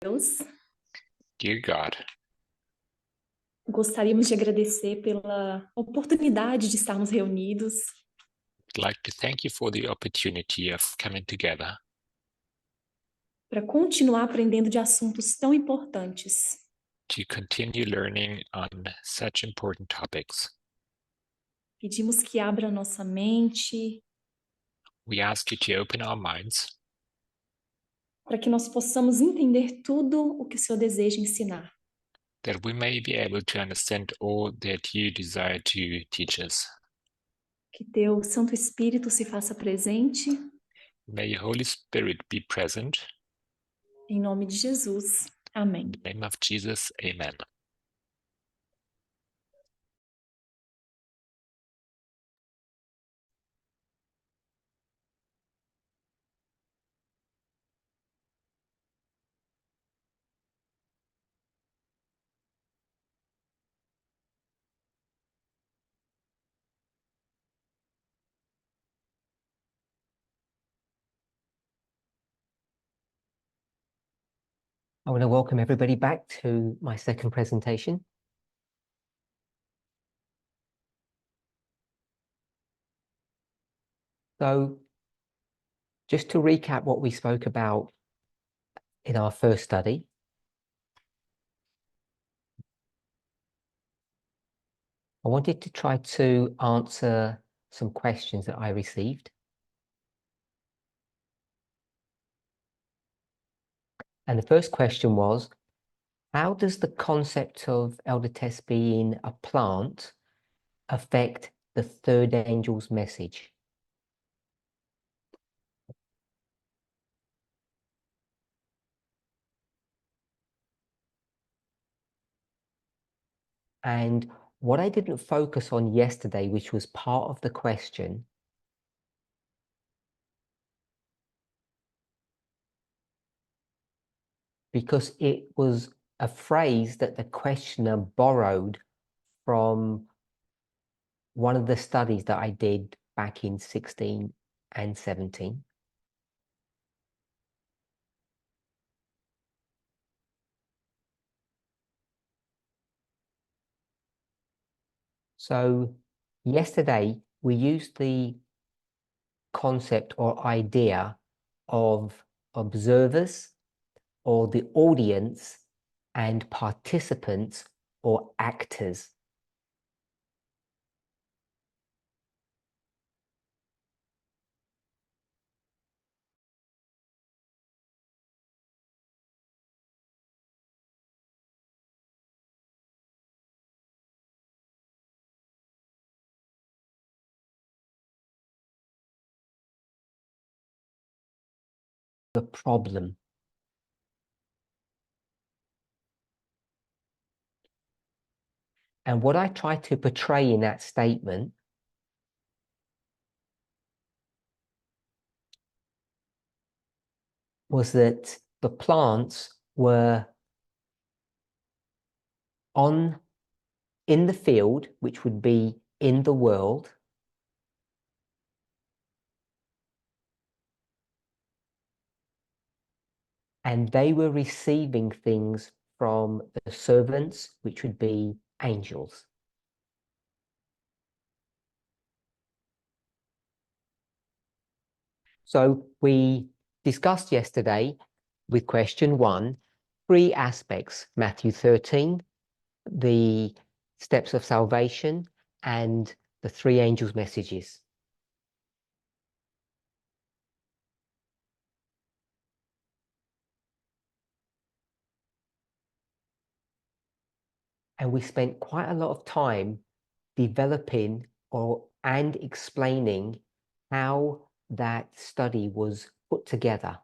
Deus, Dear God, gostaríamos de agradecer pela oportunidade de estarmos reunidos I'd like to thank you for the opportunity of coming together para continuar aprendendo de assuntos tão importantes. to continue learning on such important topics. Pedimos que abra nossa mente We ask you to open our minds para que nós possamos entender tudo o que o Senhor deseja ensinar. that we may be able to understand all that you desire to teach us. Que teu Santo Espírito se faça presente, May your Holy Spirit be present. em nome de Jesus. Amém. In the name of Jesus, amen. I want to welcome everybody back to my second presentation. So, just to recap what we spoke about in our first study, I wanted to try to answer some questions that I received. And the first question was, how does the concept of elder test being a plant affect the third angel's message? And what I didn't focus on yesterday, which was part of the question, because it was a phrase that the questioner borrowed from one of the studies that I did back in 16 and 17. So yesterday we used the concept or idea of observers or the audience and participants or actors. The problem. And what I tried to portray in that statement was that the plants were in the field, which would be in the world, and they were receiving things from the servants, which would be angels. So we discussed yesterday with question 1, 3 aspects: Matthew 13, the steps of salvation, and the 3 angels' messages. And we spent quite a lot of time developing and explaining how that study was put together.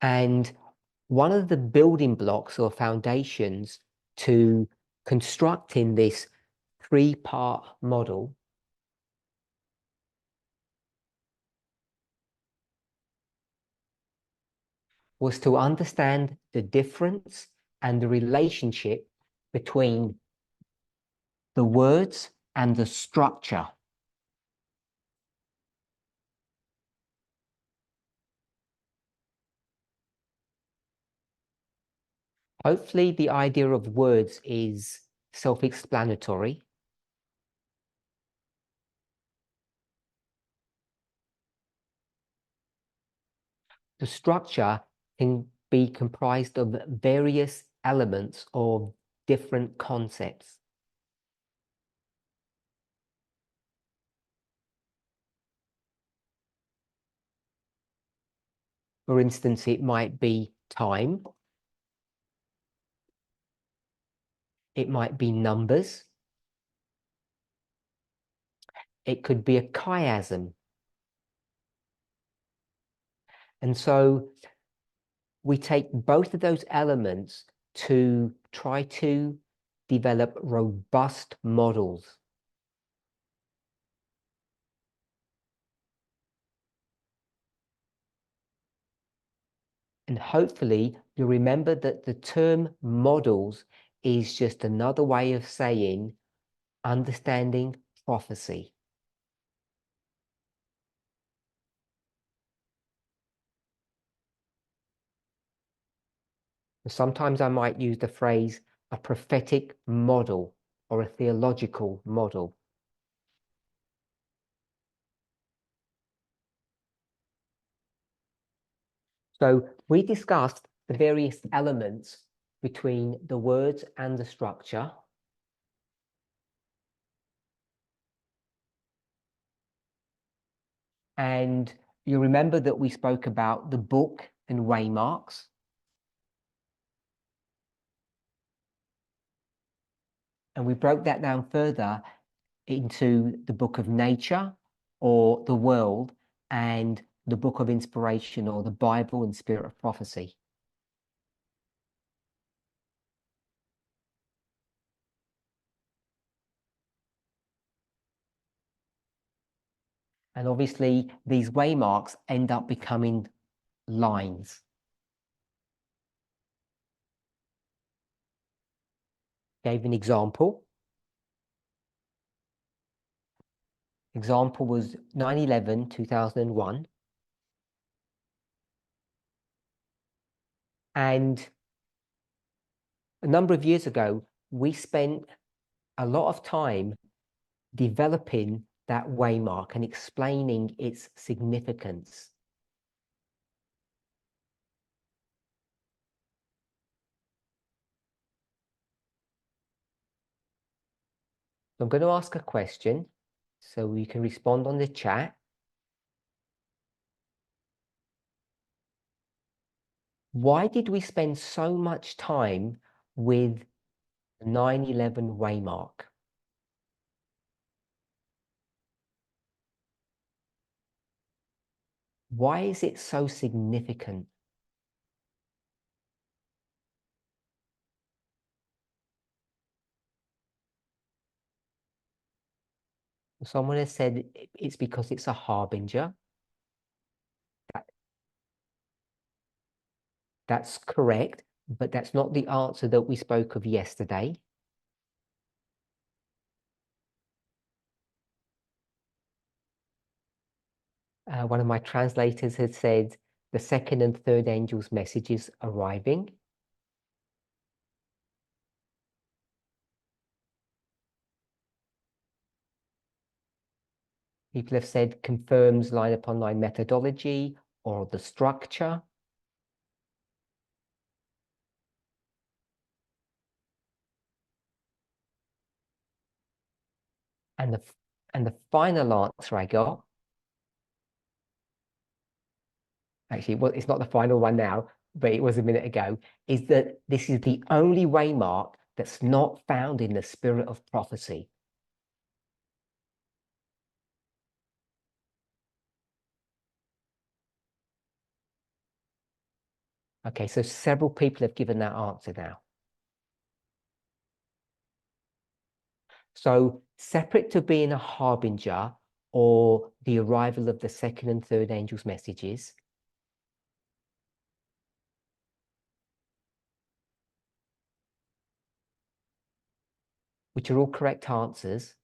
And one of the building blocks or foundations to constructing this 3-part model was to understand the difference and the relationship between the words and the structure. Hopefully the idea of words is self-explanatory. The structure can be comprised of various elements of different concepts. For instance, it might be time. It might be numbers. It could be a chiasm. And so we take both of those elements to try to develop robust models. And hopefully you remember that the term models is just another way of saying understanding prophecy. Sometimes I might use the phrase a prophetic model or a theological model. So we discussed the various elements between the words and the structure. And you remember that we spoke about the book and waymarks. And we broke that down further into the book of nature or the world and the book of inspiration or the Bible and spirit of prophecy. And obviously these waymarks end up becoming lines. Gave an example. Example was 9/11, 2001. And a number of years ago, we spent a lot of time developing that waymark and explaining its significance. So I'm going to ask a question so you can respond on the chat. Why did we spend so much time with the 9/11 waymark? Why is it so significant? Someone has said it's because it's a harbinger. That's correct, but that's not the answer that we spoke of yesterday. One of my translators had said the second and third angel's messages arriving. People have said confirms line upon line methodology or the structure. And the final answer I got, actually, well, it's not the final one now, but it was a minute ago, is that this is the only waymark that's not found in the spirit of prophecy. Okay, so several people have given that answer now. So separate to being a harbinger or the arrival of the second and third angel's messages, which are all correct answers,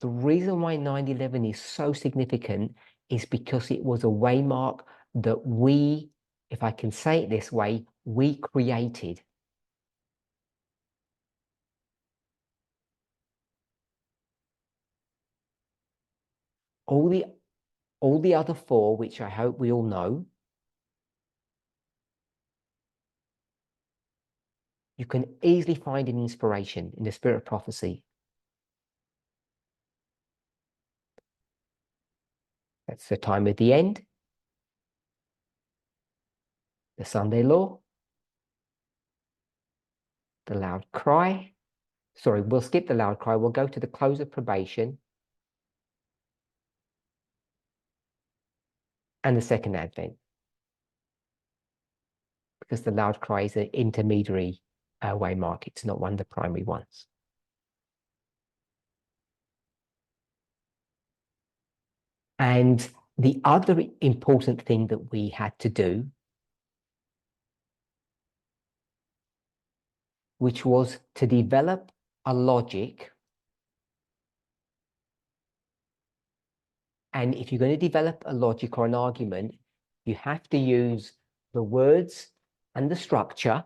The reason why 9/11 is so significant is because it was a waymark that we, if I can say it this way, we created. All the other four, which I hope we all know, you can easily find an inspiration in the spirit of prophecy. That's the time of the end, the Sunday law, the loud cry. Sorry, we'll skip the loud cry. We'll go to the close of probation and the second advent, because the loud cry is an intermediary waymark. It's not one of the primary ones. And the other important thing that we had to do, which was to develop a logic. And if you're going to develop a logic or an argument, you have to use the words and the structure.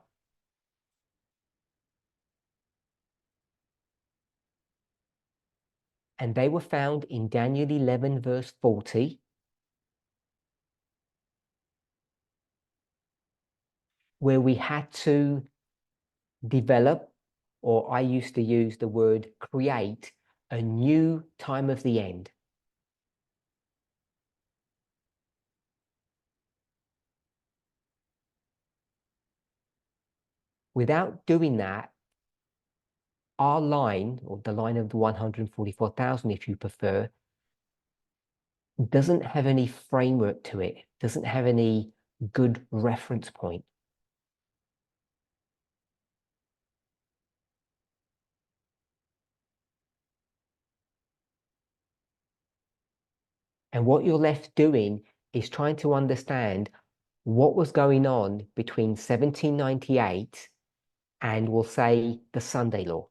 And they were found in Daniel 11, verse 40. Where we had to develop, or I used to use the word create, a new time of the end. Without doing that, our line, or the line of the 144,000, if you prefer, doesn't have any framework to it, doesn't have any good reference point. And what you're left doing is trying to understand what was going on between 1798 and, we'll say, the Sunday law.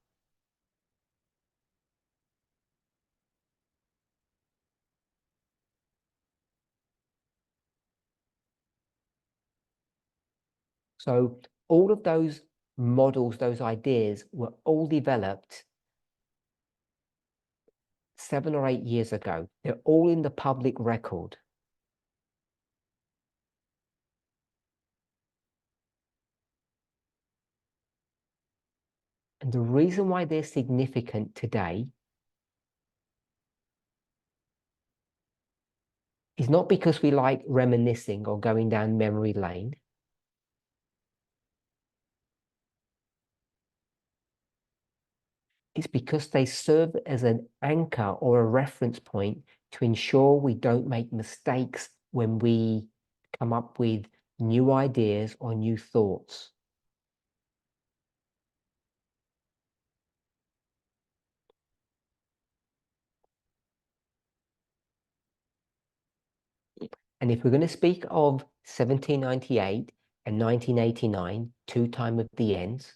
So all of those models, those ideas were all developed 7 or 8 years ago. They're all in the public record. And the reason why they're significant today is not because we like reminiscing or going down memory lane. It's because they serve as an anchor or a reference point to ensure we don't make mistakes when we come up with new ideas or new thoughts. And if we're going to speak of 1798 and 1989, two time of the ends,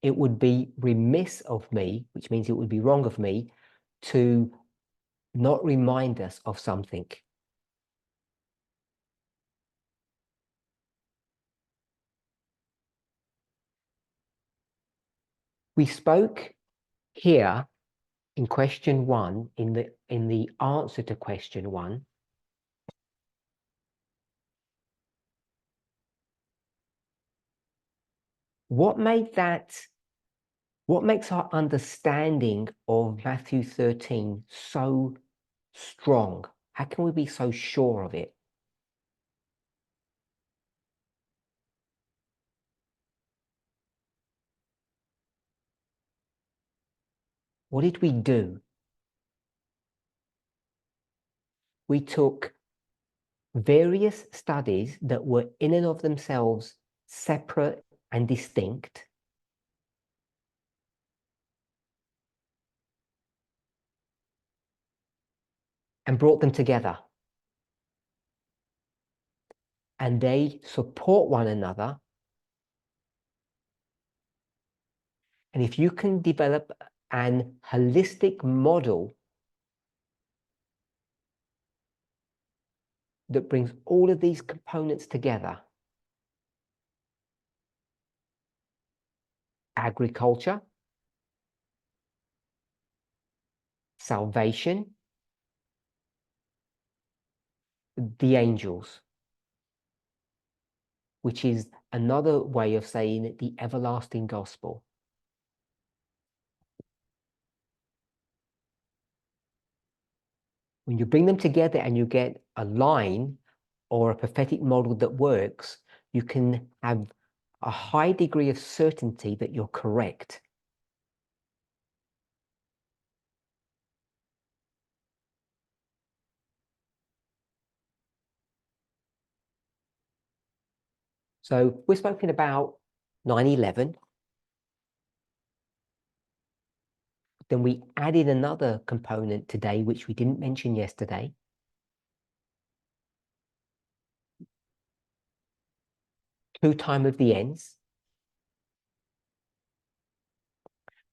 it would be remiss of me, which means it would be wrong of me, to not remind us of something. We spoke here in question 1, in the answer to question 1, what makes our understanding of Matthew 13 so strong? How can we be so sure of it? What did we do? We took various studies that were in and of themselves separate and distinct, and brought them together. And they support one another And if you can develop an holistic model that brings all of these components together, agriculture, salvation, the angels, which is another way of saying the everlasting gospel. When you bring them together and you get a line or a prophetic model that works, you can have a high degree of certainty that you're correct. So we're speaking about 9/11. Then we added another component today, which we didn't mention yesterday. Time of the ends.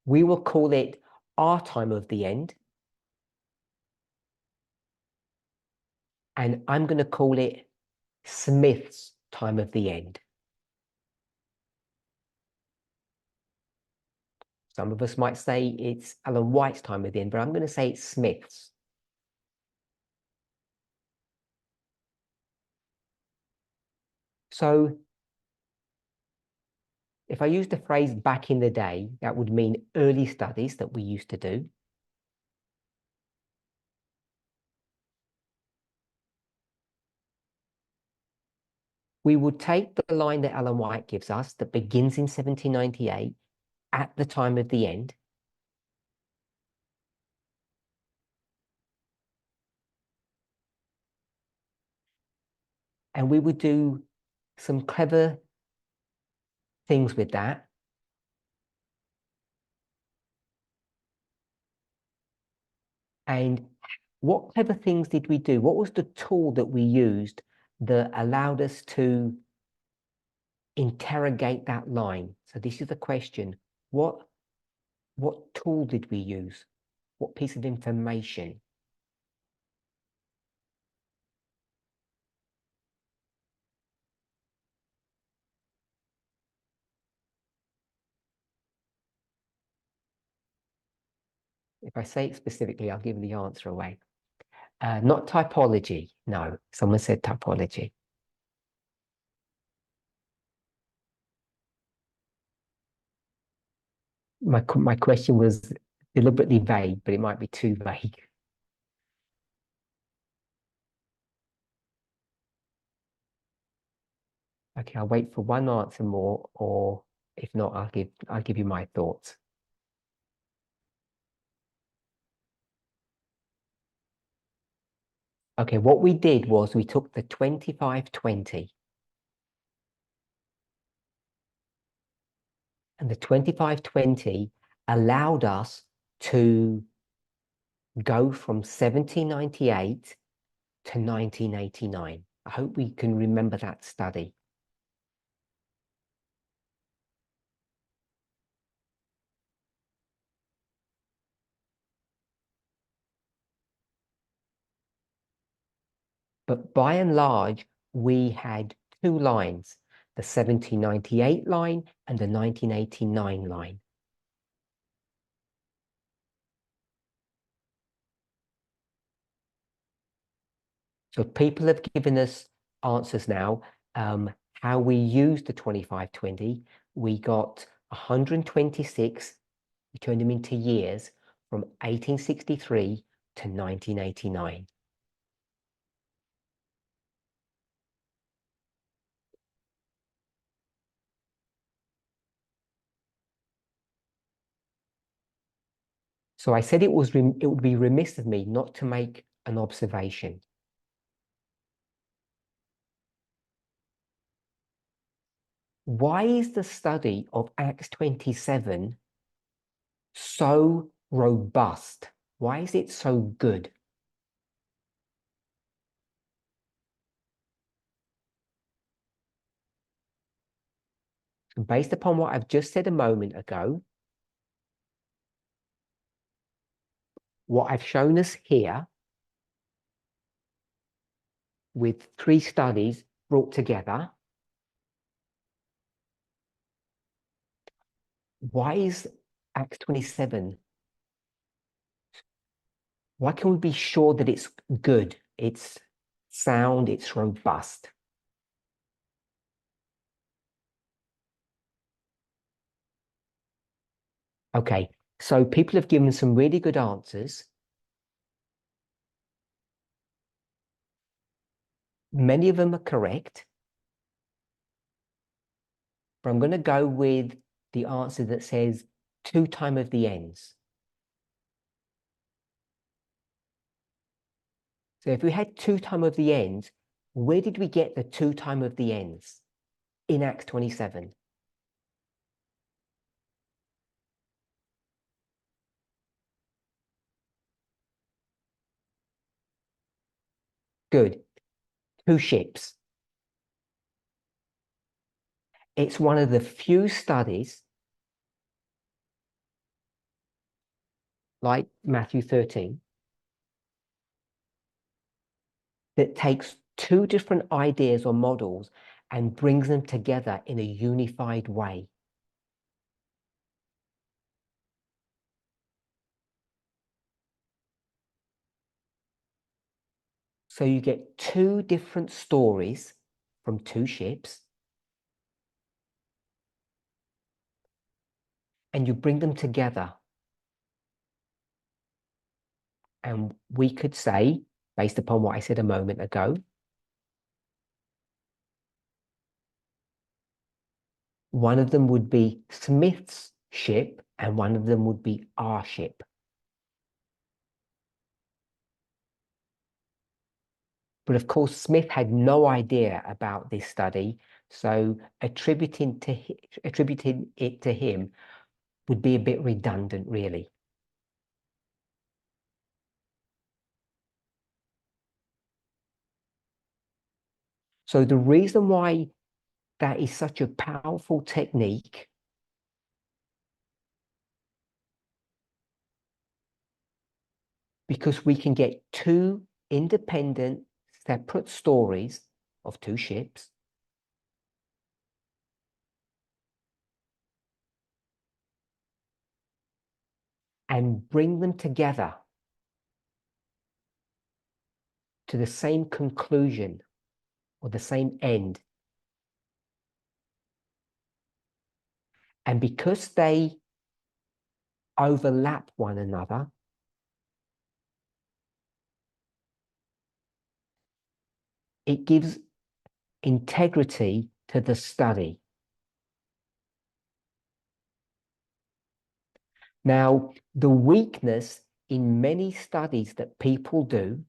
We will call it our time of the end. And I'm going to call it Smith's time of the end. Some of us might say it's Ellen White's time of the end, but I'm going to say it's Smith's. So if I use the phrase back in the day, that would mean early studies that we used to do. We would take the line that Ellen White gives us that begins in 1798 at the time of the end. And we would do some clever things with that. And what clever things did we do? What was the tool that we used that allowed us to interrogate that line? So this is the question. What tool did we use? What piece of information? If I say it specifically, I'll give the answer away. Not typology. No, someone said typology. My question was deliberately vague, but it might be too vague. Okay, I'll wait for one answer more, or if not, I'll give you my thoughts. Okay, what we did was we took the 2520, and the 2520 allowed us to go from 1798 to 1989. I hope we can remember that study. But by and large, we had two lines, the 1798 line and the 1989 line. So people have given us answers now, how we used the 2520. We got 126, we turned them into years from 1863 to 1989. So I said it would be remiss of me not to make an observation. Why is the study of Acts 27 so robust? Why is it so good? Based upon what I've just said a moment ago, what I've shown us here with 3 studies brought together, why is Acts 27? Why can we be sure that it's good, it's sound, it's robust? Okay, so people have given some really good answers. Many of them are correct, but I'm going to go with the answer that says 2 times of the ends. So if we had 2 times of the ends, where did we get the 2 times of the ends in Acts 27? Good. 2 ships. It's one of the few studies, like Matthew 13, that takes 2 different ideas or models and brings them together in a unified way. So you get 2 different stories from 2 ships, and you bring them together. And we could say, based upon what I said a moment ago, one of them would be Smith's ship and one of them would be our ship. But of course, Smith had no idea about this study, so attributing it to him would be a bit redundant, really. So the reason why that is such a powerful technique because we can get 2 independent, separate stories of 2 ships, and bring them together to the same conclusion or the same end. And because they overlap one another, it gives integrity to the study. Now, the weakness in many studies that people do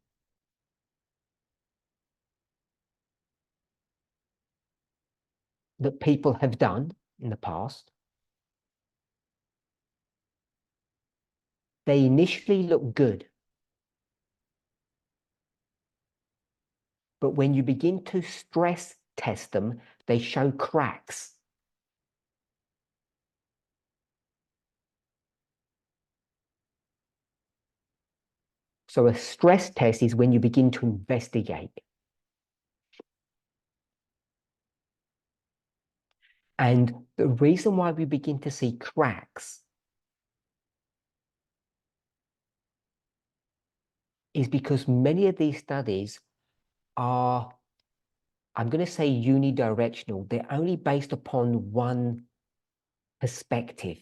that people have done in the past, they initially look good. But when you begin to stress test them, they show cracks. So a stress test is when you begin to investigate. And the reason why we begin to see cracks is because many of these studies are, I'm going to say, unidirectional. They're only based upon one perspective.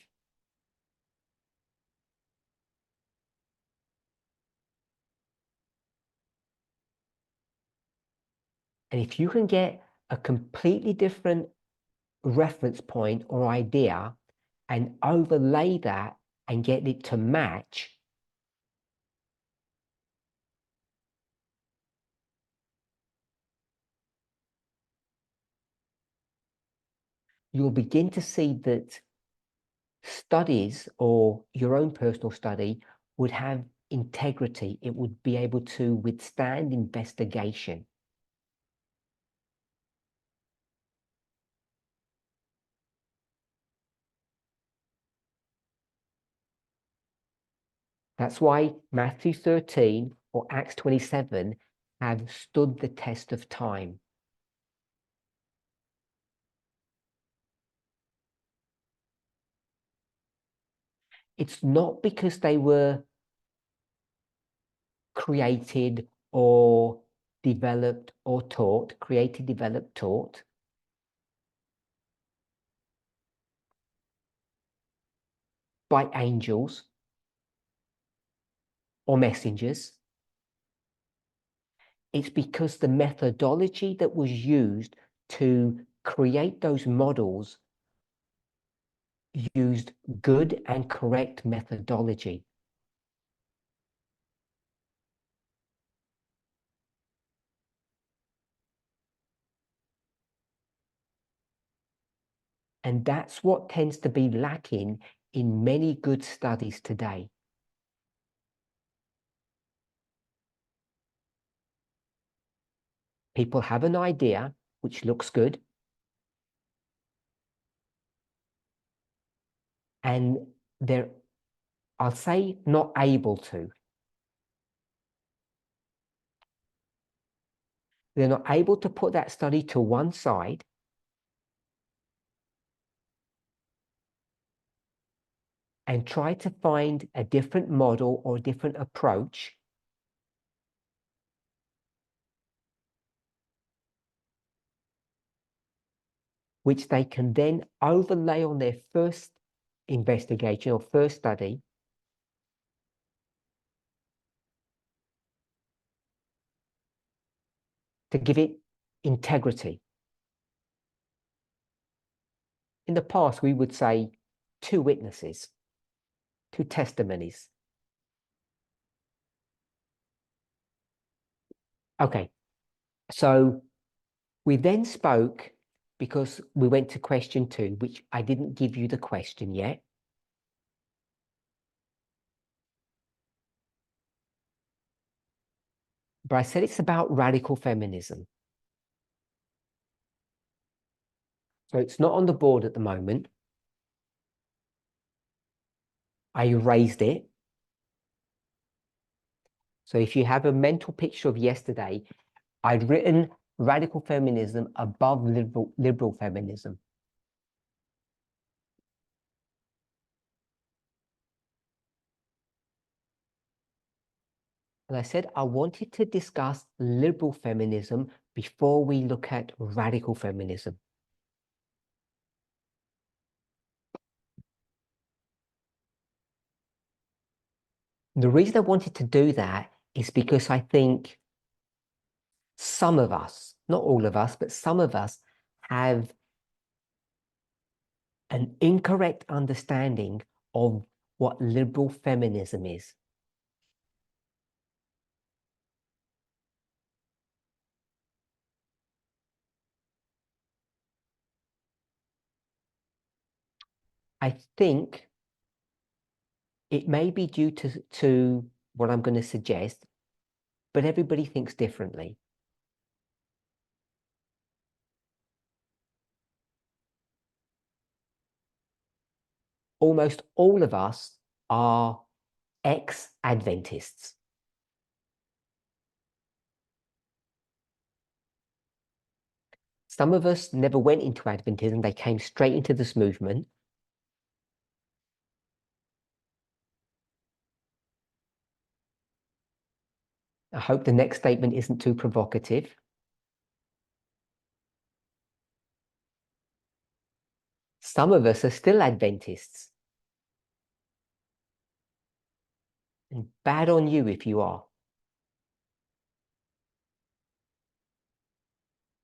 And if you can get a completely different reference point or idea and overlay that and get it to match, you'll begin to see that studies or your own personal study would have integrity. It would be able to withstand investigation. That's why Matthew 13 or Acts 27 have stood the test of time. It's not because they were created or developed or taught, created, developed, taught. By angels or messengers. It's because the methodology that was used to create those models used good and correct methodology. And that's what tends to be lacking in many good studies today. People have an idea which looks good, and they're, I'll say, not able to. They're not able to put that study to one side and try to find a different model or a different approach which they can then overlay on their first investigation or first study to give it integrity. In the past, we would say 2 witnesses, 2 testimonies. Okay, so we then spoke, because we went to question 2, which I didn't give you the question yet. But I said it's about radical feminism. So it's not on the board at the moment. I erased it. So if you have a mental picture of yesterday, I'd written radical feminism above liberal feminism. And I said I wanted to discuss liberal feminism before we look at radical feminism. The reason I wanted to do that is because I think some of us, not all of us, but some of us have an incorrect understanding of what liberal feminism is. I think it may be due to what I'm going to suggest, but everybody thinks differently. Almost all of us are ex-Adventists. Some of us never went into Adventism, they came straight into this movement. I hope the next statement isn't too provocative. Some of us are still Adventists. And bad on you if you are.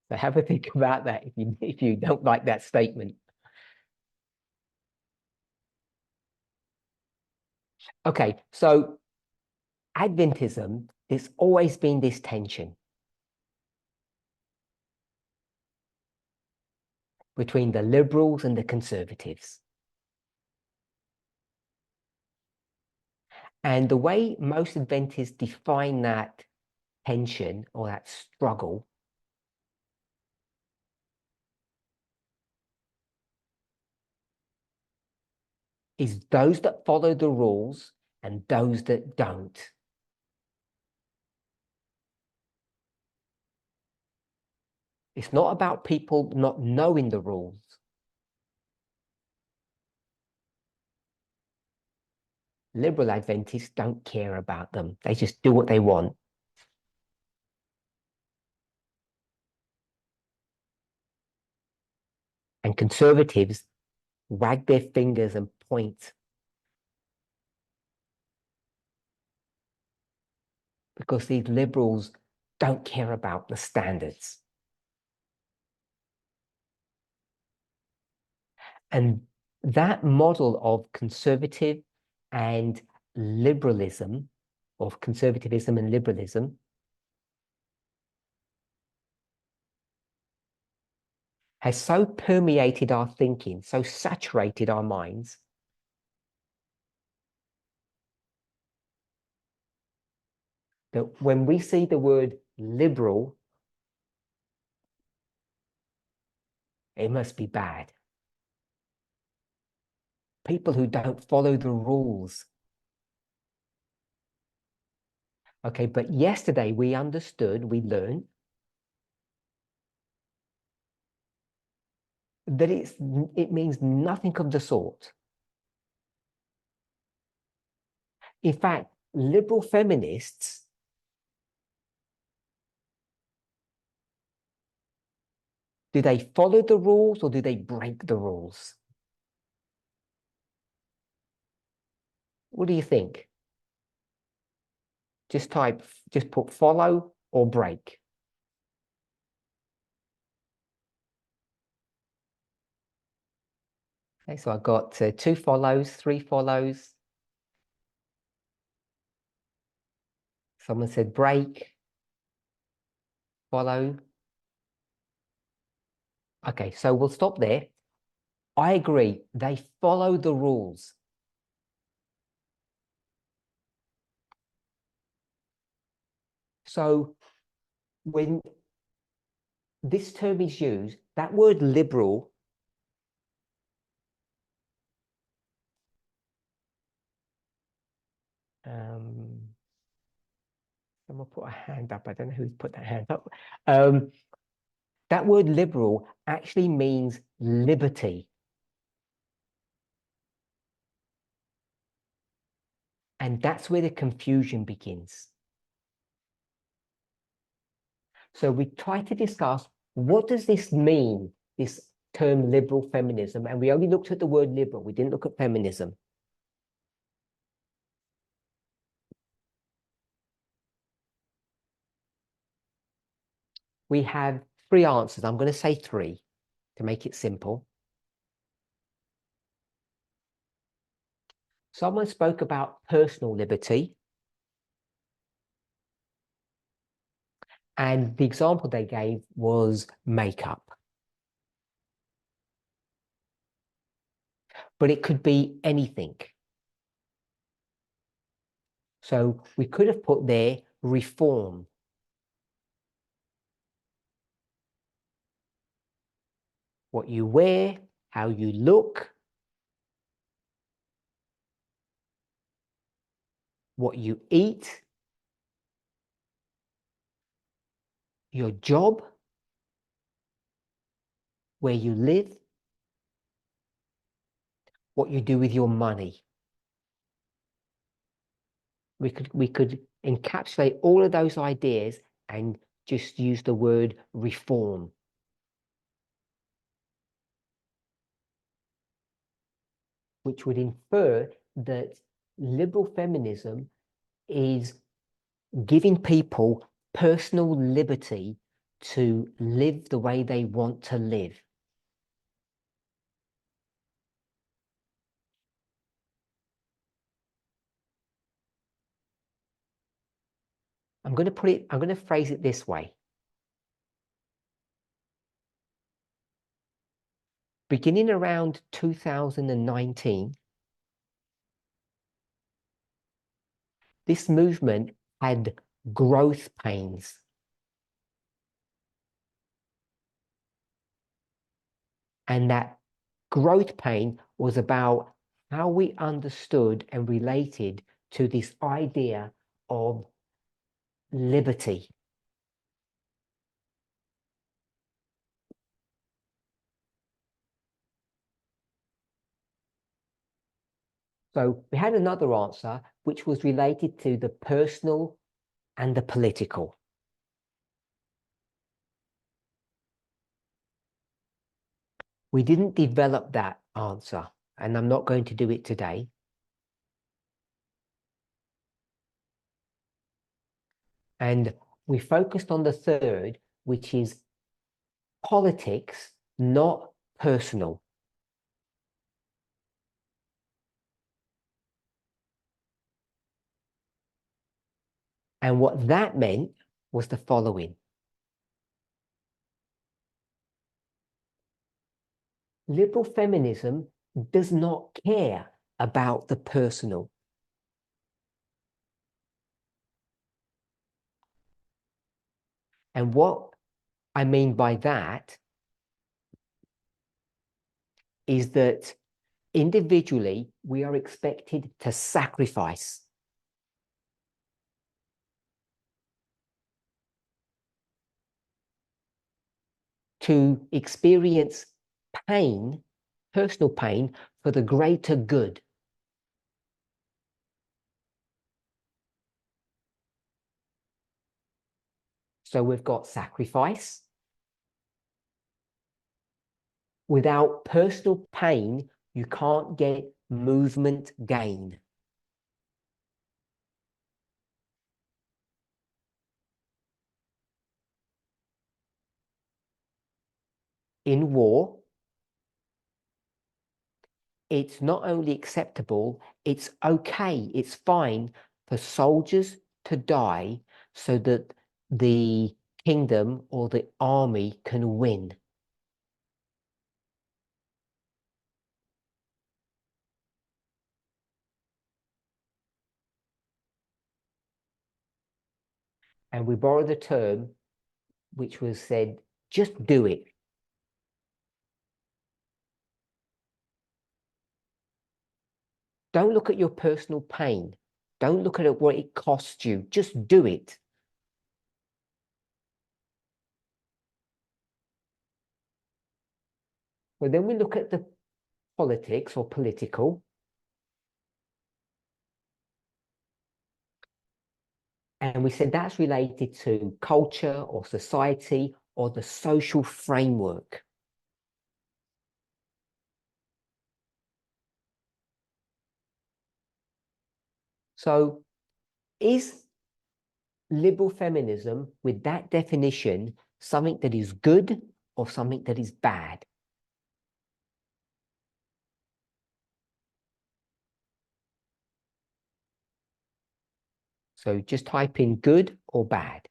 So have a think about that if you don't like that statement. Okay, so Adventism, there's always been this tension between the liberals and the conservatives. And the way most Adventists define that tension or that struggle is those that follow the rules and those that don't. It's not about people not knowing the rules. Liberal Adventists don't care about them. They just do what they want. And conservatives wag their fingers and point because these liberals don't care about the standards. And that model of conservative and liberalism, of conservatism and liberalism, has so permeated our thinking, so saturated our minds, that when we see the word liberal, it must be bad. People who don't follow the rules. Okay, but yesterday we understood, we learned that it means nothing of the sort. In fact, liberal feminists do they follow the rules or do they break the rules? What do you think? Just put follow or break. Okay, so I've got 2 follows, 3 follows. Someone said break, follow. Okay, so we'll stop there. I agree, they follow the rules. So when this term is used, that word liberal someone put a hand up. I don't know who's put that hand up. That word liberal actually means liberty. And that's where the confusion begins. So we try to discuss, what does this mean, this term liberal feminism? And we only looked at the word liberal. We didn't look at feminism. We have 3 answers. I'm going to say 3 to make it simple. Someone spoke about personal liberty. And the example they gave was makeup. But it could be anything. So we could have put there reform. What you wear, how you look, what you eat, your job, where you live, what you do with your money. We could encapsulate all of those ideas and just use the word reform. Which would infer that liberal feminism is giving people personal liberty to live the way they want to live. I'm going to phrase it this way. Beginning around 2019, this movement had growth pains. And that growth pain was about how we understood and related to this idea of liberty. So we had another answer, which was related to the personal and the political. We didn't develop that answer, and I'm not going to do it today. And we focused on the third, which is politics, not personal. And what that meant was the following. Liberal feminism does not care about the personal. And what I mean by that is that individually, we are expected to sacrifice. To experience pain, personal pain, for the greater good. So we've got sacrifice. Without personal pain, you can't get movement gain. In war, it's not only acceptable, it's okay, it's fine for soldiers to die so that the kingdom or the army can win. And we borrow the term which was said, just do it. Don't look at your personal pain. Don't look at what it costs you. Just do it. But then we look at the politics or political. And we said that's related to culture or society or the social framework. So is liberal feminism, with that definition, something that is good or something that is bad? So just type in good or bad.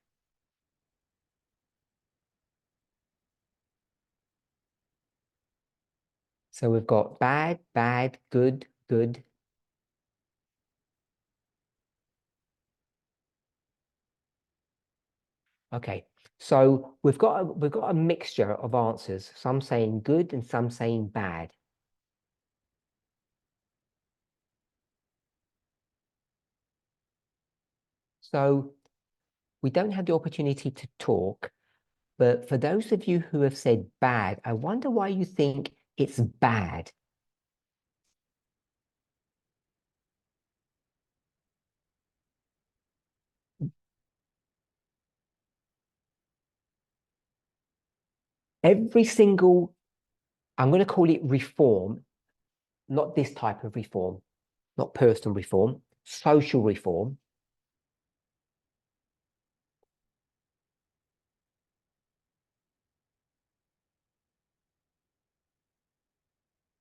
So we've got bad, bad, good, good. Okay, so we've got a mixture of answers, some saying good and some saying bad. So we don't have the opportunity to talk, but for those of you who have said bad, I wonder why you think it's bad. Every single, I'm going to call it reform, not this type of reform, not personal reform, social reform.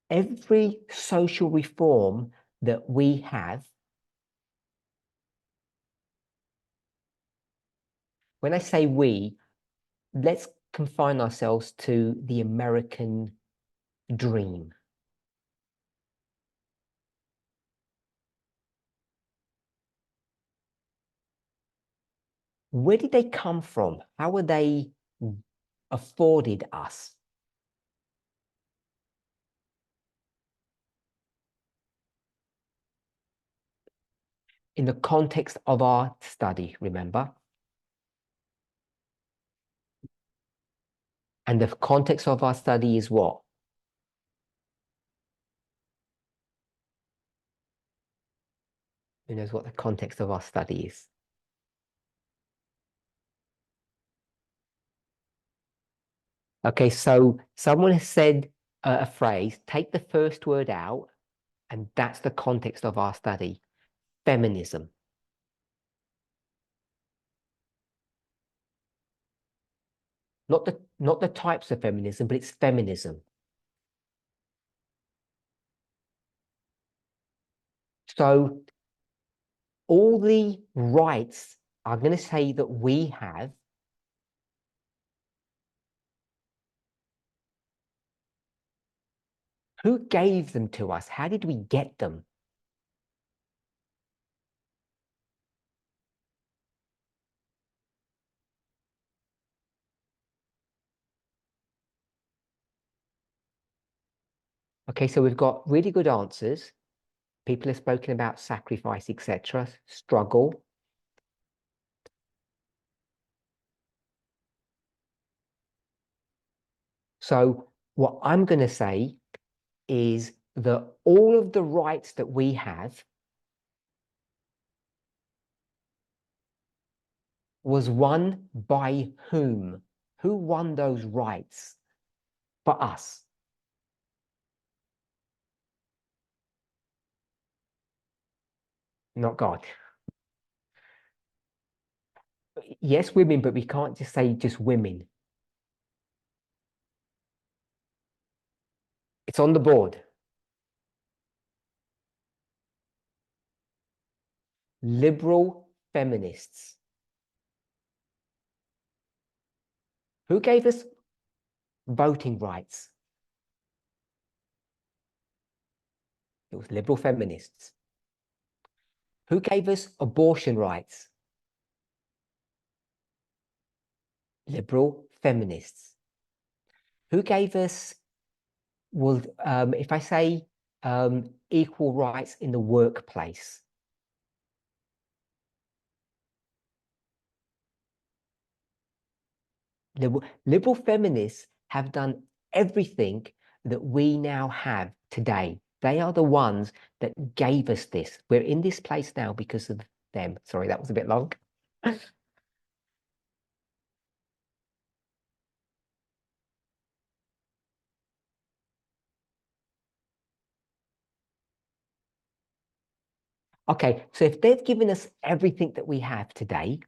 Every social reform that we have, when I say we, let's confine ourselves to the American dream. Where did they come from? How were they afforded us? in the context of our study, remember? And the context of our study is what? Who knows what the context of our study is? Okay, so someone has said a phrase, take the first word out, and that's the context of our study. Feminism. Not the types of feminism, but it's feminism. So all the rights I'm going to say that we have who gave them to us? How did we get them? Okay, so we've got really good answers. People have spoken about sacrifice, etc., struggle. So what I'm going to say is that all of the rights that we have was won by whom? Who won those rights for us? Not God. Yes, women, but we can't just say just women. It's on the board. Liberal feminists. Who gave us voting rights? It was liberal feminists. Who gave us abortion rights? Liberal feminists. Who gave us, well, if I say equal rights in the workplace? Liberal feminists have done everything that we now have today. They are the ones that gave us this. We're in this place now because of them. Sorry, that was a bit long. Okay, so if they've given us everything that we have today,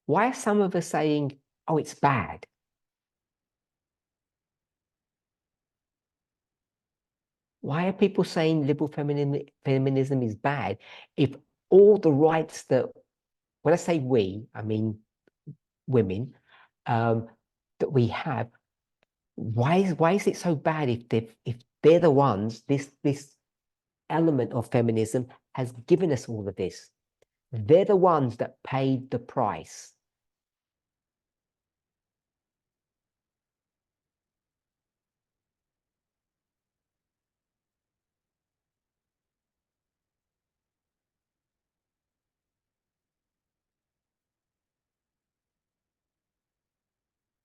why are some of us saying, oh, it's bad? Why are people saying liberal feminism is bad if all the rights that, when I say we, I mean women, that we have, why is it so bad if they're the ones, this element of feminism has given us all of this? They're the ones that paid the price.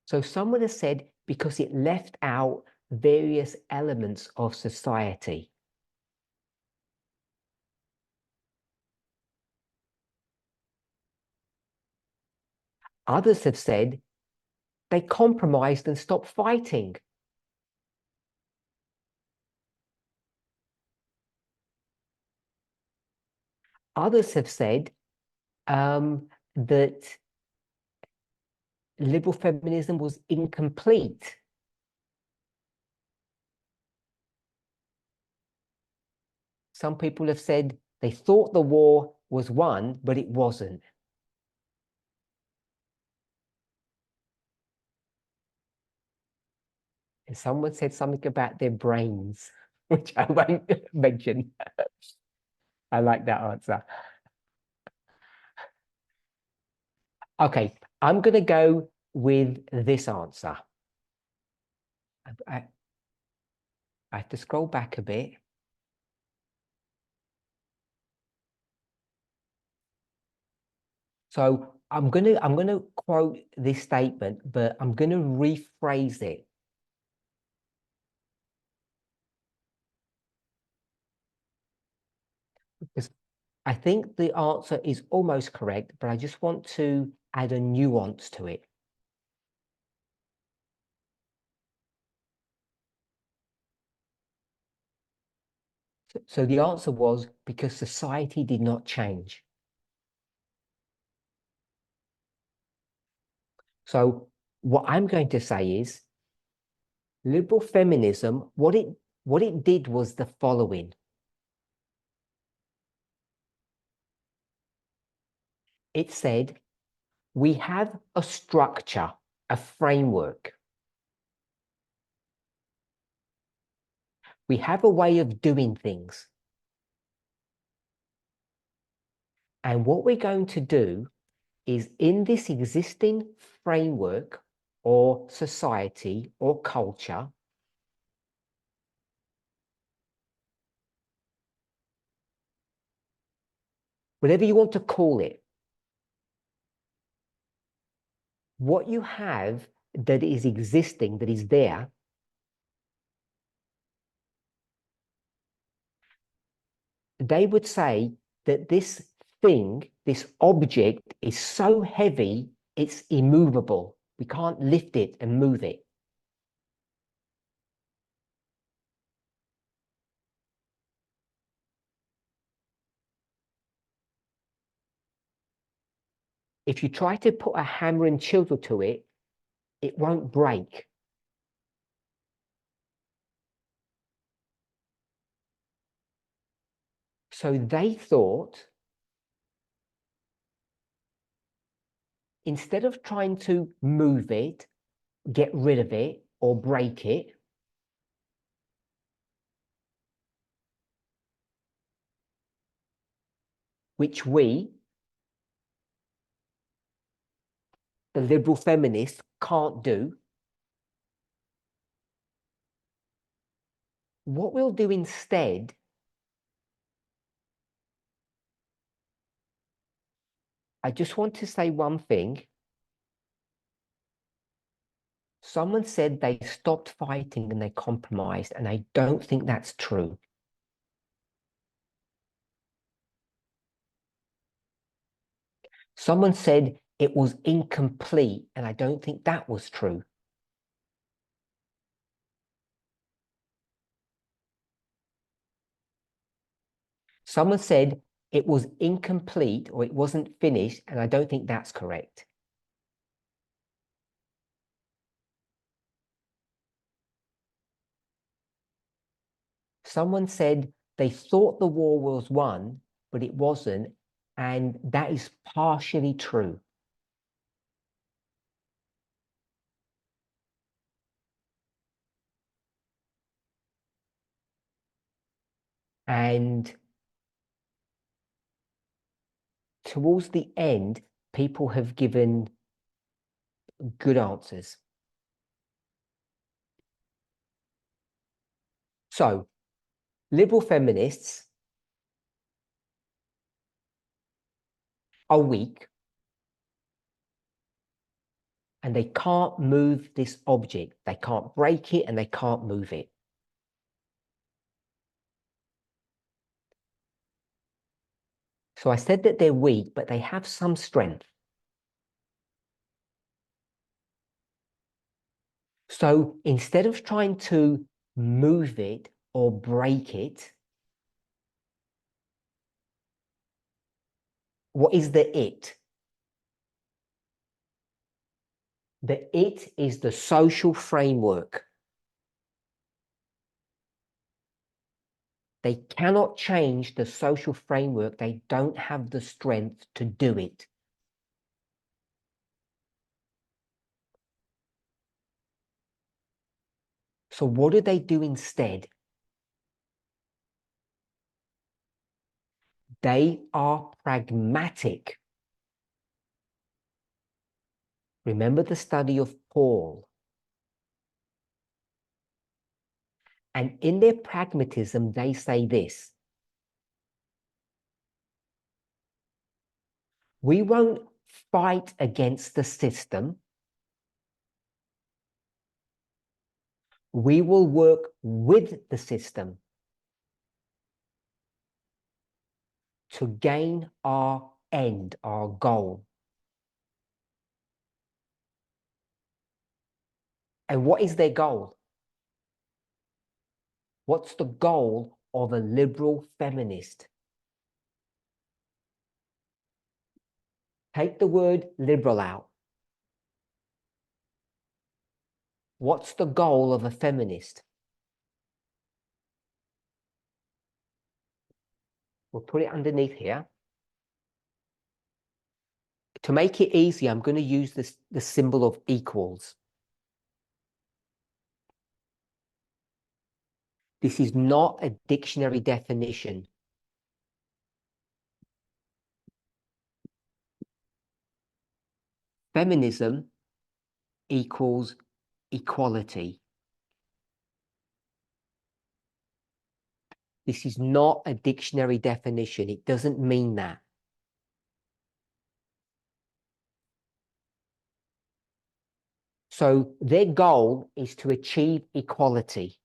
So someone has said because it left out various elements of society. Others have said they compromised and stopped fighting. Others have said that liberal feminism was incomplete. Some people have said they thought the war was won, but it wasn't. And someone said something about their brains, which I won't mention. I like that answer. Okay, I'm going to go with this answer. I have to scroll back a bit. So I'm gonna quote this statement, but I'm gonna rephrase it. Because I think the answer is almost correct, but I just want to add a nuance to it. So the answer was because society did not change. So what I'm going to say is liberal feminism, what it did was the following. It said, we have a structure, a framework. We have a way of doing things. And what we're going to do is in this existing framework or society or culture, whatever you want to call it, what you have that is existing, that is there, they would say that this thing, this object is so heavy, it's immovable. We can't lift it and move it. If you try to put a hammer and chisel to it, it won't break. So they thought, instead of trying to move it, get rid of it, or break it, which we, the liberal feminists, can't do, what we'll do instead, I just want to say one thing. Someone said they stopped fighting and they compromised, and I don't think that's true. Someone said it was incomplete, and I don't think that was true. Someone said it was incomplete or it wasn't finished, and I don't think that's correct. Someone said they thought the war was won, but it wasn't, and that is partially true. And towards the end, people have given good answers. So, liberal feminists are weak and they can't move this object. They can't break it and they can't move it. So I said that they're weak, but they have some strength. So instead of trying to move it or break it, what is the it? The it is the social framework. They cannot change the social framework. They don't have the strength to do it. So what do they do instead? They are pragmatic. Remember the study of Paul. And in their pragmatism, they say this: we won't fight against the system. We will work with the system to gain our end, our goal. And what is their goal? What's the goal of a liberal feminist? Take the word liberal out. What's the goal of a feminist? We'll put it underneath here. To make it easy, I'm going to use the symbol of equals. This is not a dictionary definition. Feminism equals equality. This is not a dictionary definition. It doesn't mean that. So their goal is to achieve equality.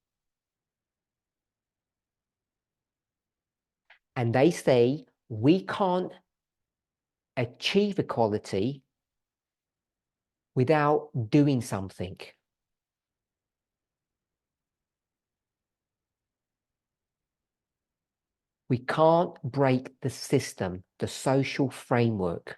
And they say we can't achieve equality without doing something. We can't break the system, the social framework.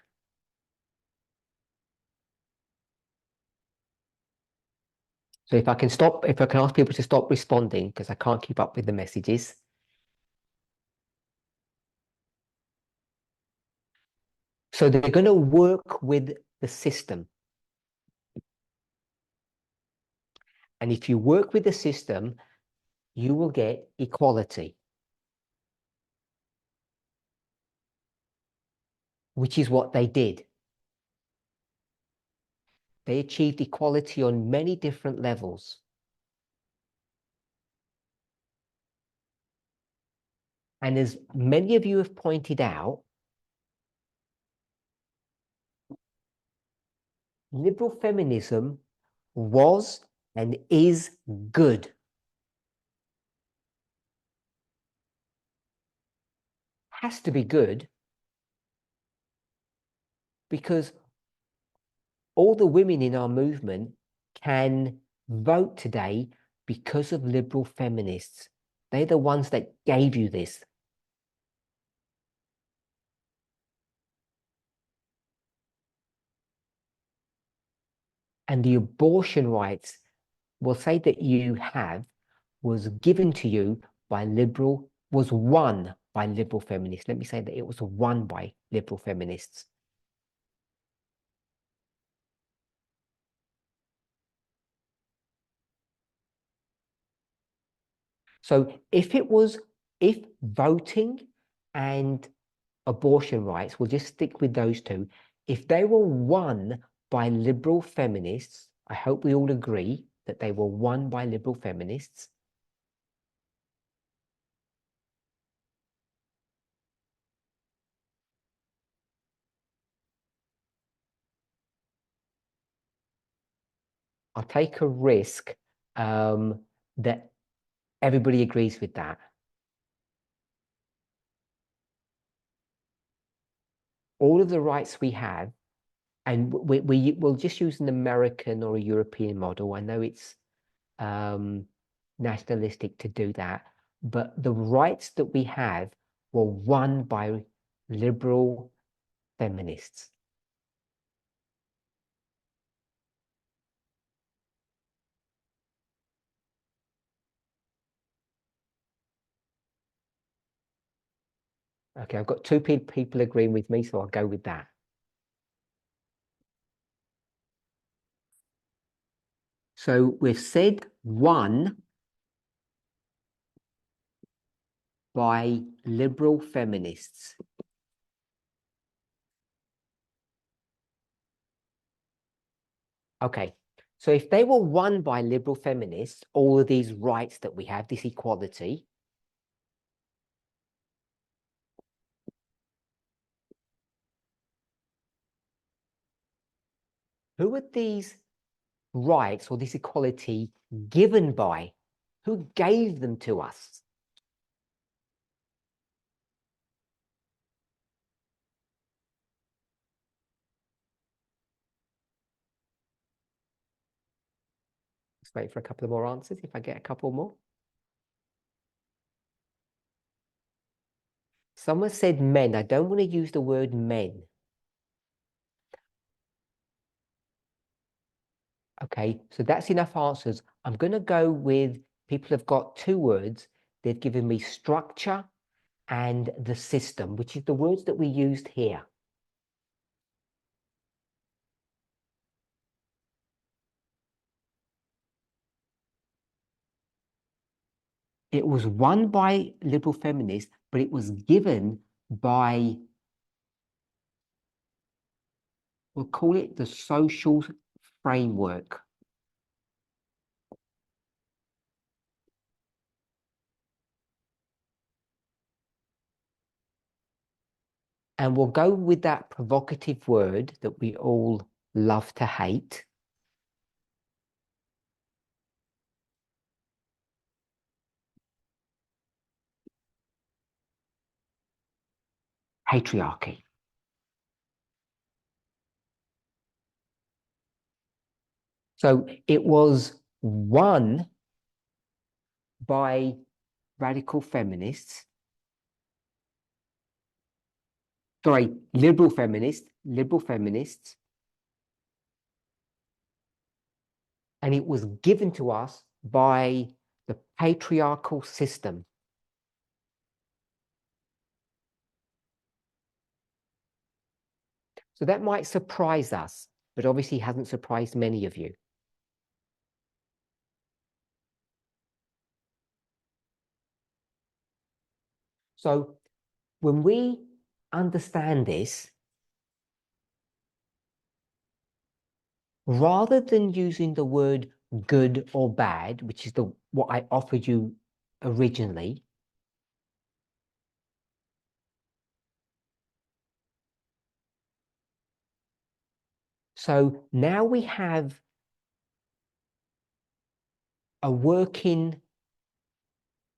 So if I can ask people to stop responding, because I can't keep up with the messages. So they're going to work with the system. And if you work with the system, you will get equality, which is what they did. They achieved equality on many different levels. And as many of you have pointed out, liberal feminism was and is good. Has to be good because all the women in our movement can vote today because of liberal feminists. They're the ones that gave you this. And the abortion rights, we'll say that you have, was given to you by was won by liberal feminists. Let me say that it was won by liberal feminists. So if voting and abortion rights, we'll just stick with those two, if they were won by liberal feminists, I hope we all agree that they were won by liberal feminists. I'll take a risk that everybody agrees with that. All of the rights we have, and we'll just use an American or a European model. I know it's nationalistic to do that, but the rights that we have were won by liberal feminists. Okay, I've got two people agreeing with me, so I'll go with that. So we've said won by liberal feminists. Okay, so if they were won by liberal feminists, all of these rights that we have, this equality, Who are these rights or this equality given by? Who gave them to us? Let's wait for a couple of more answers if I get a couple more. Someone said men. I don't want to use the word men. Okay, so that's enough answers. I'm going to go with people have got two words. They've given me structure and the system, which is the words that we used here. It was won by liberal feminists, but it was given by, we'll call it the social framework. And we'll go with that provocative word that we all love to hate. Patriarchy. So it was won by radical feminists, sorry, liberal feminists, and it was given to us by the patriarchal system. So that might surprise us, but obviously hasn't surprised many of you. So when we understand this, rather than using the word good or bad, which is what I offered you originally, so now we have a working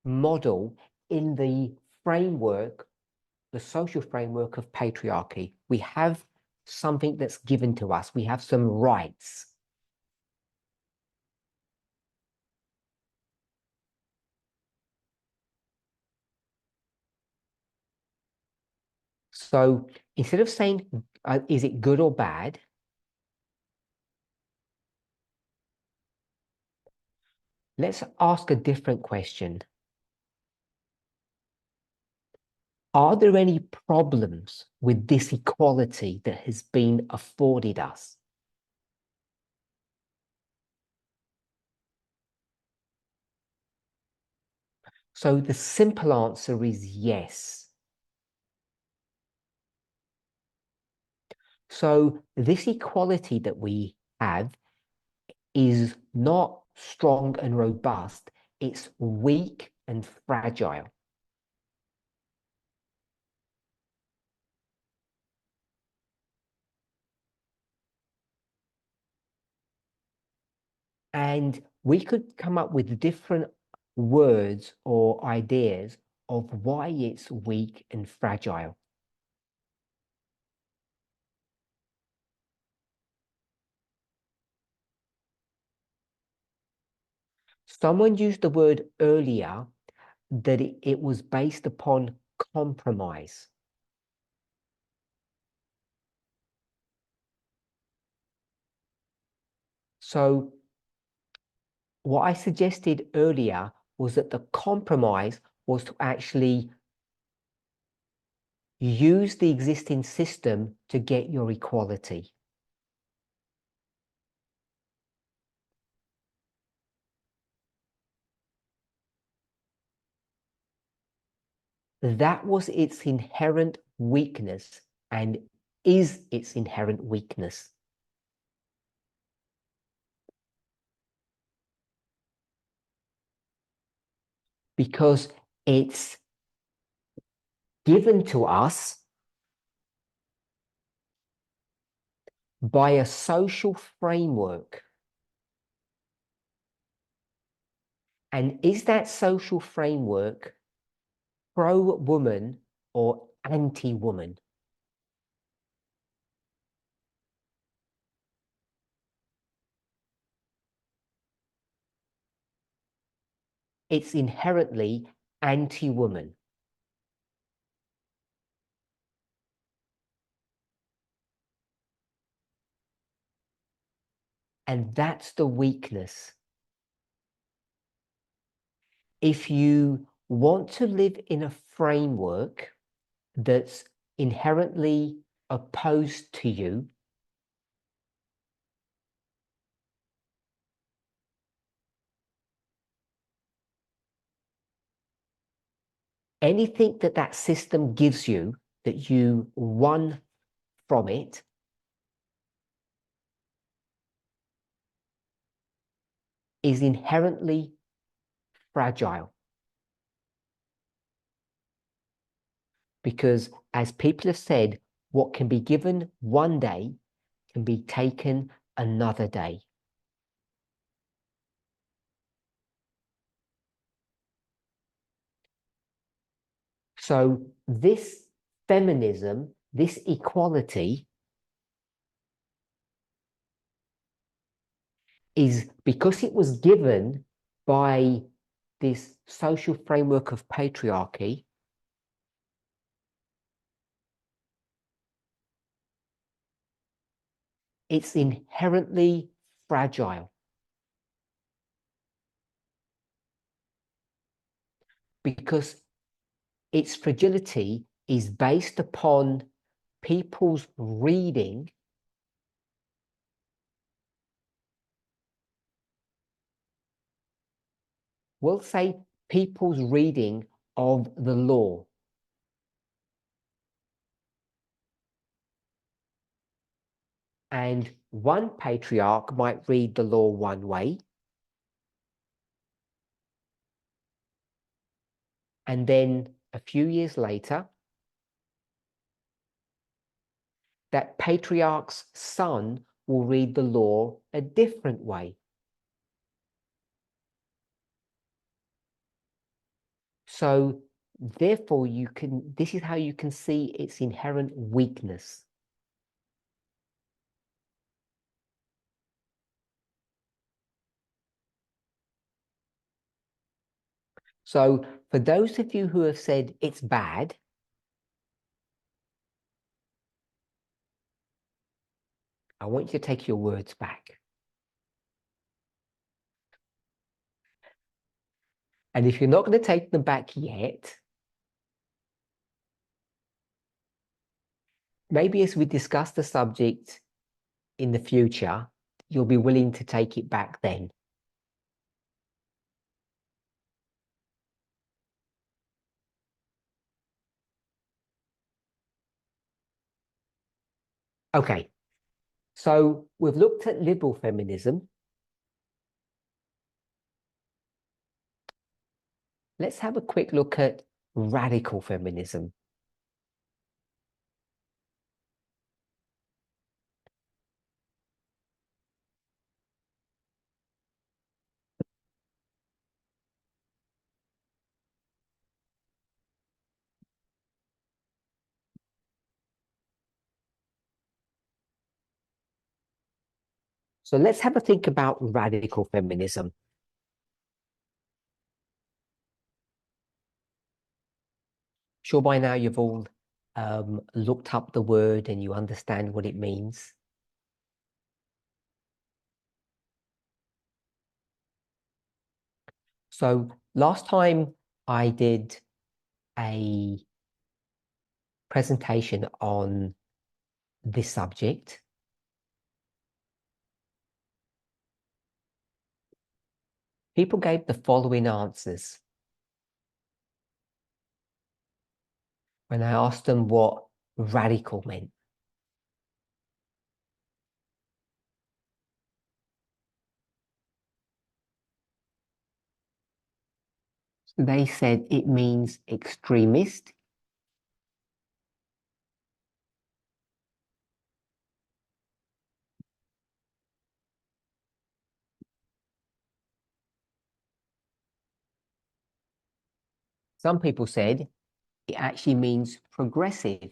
model in the framework, the social framework of patriarchy. We have something that's given to us. We have some rights. So instead of saying, is it good or bad? Let's ask a different question. Are there any problems with this equality that has been afforded us? So the simple answer is yes. So this equality that we have is not strong and robust, it's weak and fragile. And we could come up with different words or ideas of why it's weak and fragile. Someone used the word earlier that it was based upon compromise. So what I suggested earlier was that the compromise was to actually use the existing system to get your equality. That was its inherent weakness and is its inherent weakness. Because it's given to us by a social framework. And is that social framework pro-woman or anti-woman? It's inherently anti-woman. And that's the weakness. If you want to live in a framework that's inherently opposed to you, anything that that system gives you that you won from it is inherently fragile. Because as people have said, what can be given one day can be taken another day. So this feminism, this equality, is because it was given by this social framework of patriarchy, it's inherently fragile. Because its fragility is based upon people's reading we'll say people's reading of the law. And one patriarch might read the law one way, and then a few years later, that patriarch's son will read the law a different way. So therefore, this is how you can see its inherent weakness. So for those of you who have said it's bad, I want you to take your words back. And if you're not going to take them back yet, maybe as we discuss the subject in the future, you'll be willing to take it back then. Okay, so we've looked at liberal feminism. Let's have a quick look at radical feminism. So let's have a think about radical feminism. Sure, by now you've all looked up the word and you understand what it means. So last time I did a presentation on this subject. People gave the following answers when I asked them what radical meant. They said it means extremist, Some people said it actually means progressive.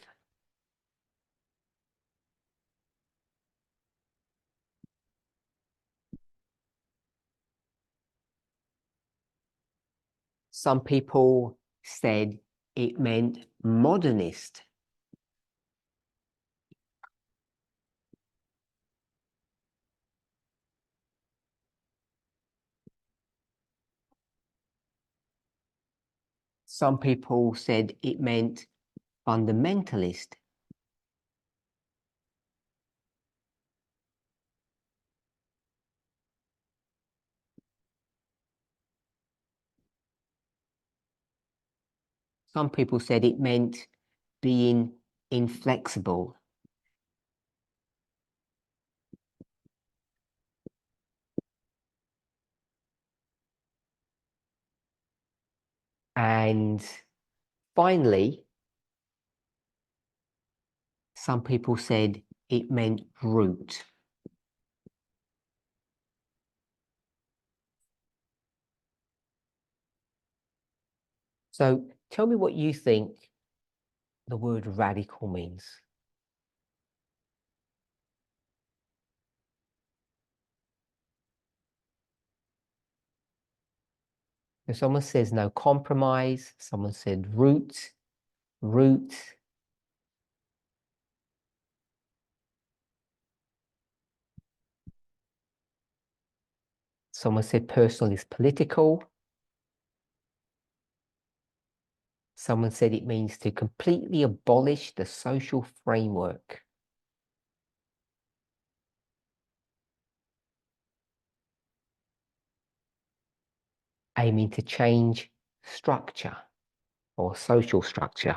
Some people said it meant modernist. Some people said it meant fundamentalist. Some people said it meant being inflexible. And finally, some people said it meant root. So tell me what you think the word radical means. If someone says no compromise, someone said root. Someone said personal is political. Someone said it means to completely abolish the social framework. Aiming to change structure or social structure.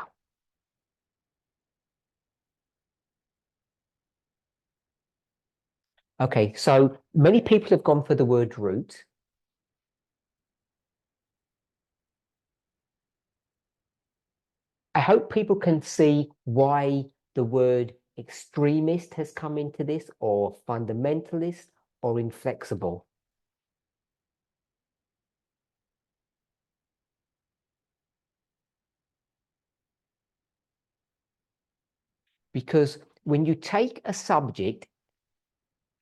Okay, so many people have gone for the word root. I hope people can see why the word extremist has come into this, or fundamentalist, or inflexible. Because when you take a subject,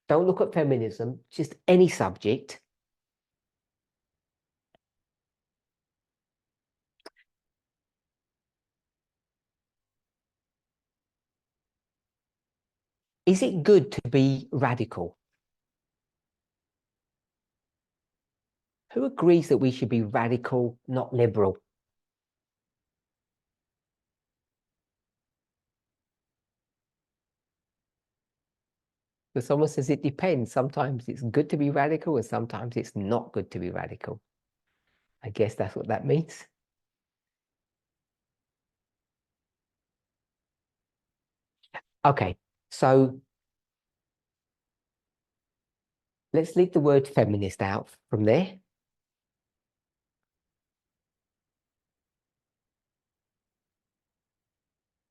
don't look at feminism, just any subject, is it good to be radical? Who agrees that we should be radical, not liberal? So someone says it depends. Sometimes it's good to be radical and sometimes it's not good to be radical. I guess that's what that means. Okay, so let's leave the word feminist out from there.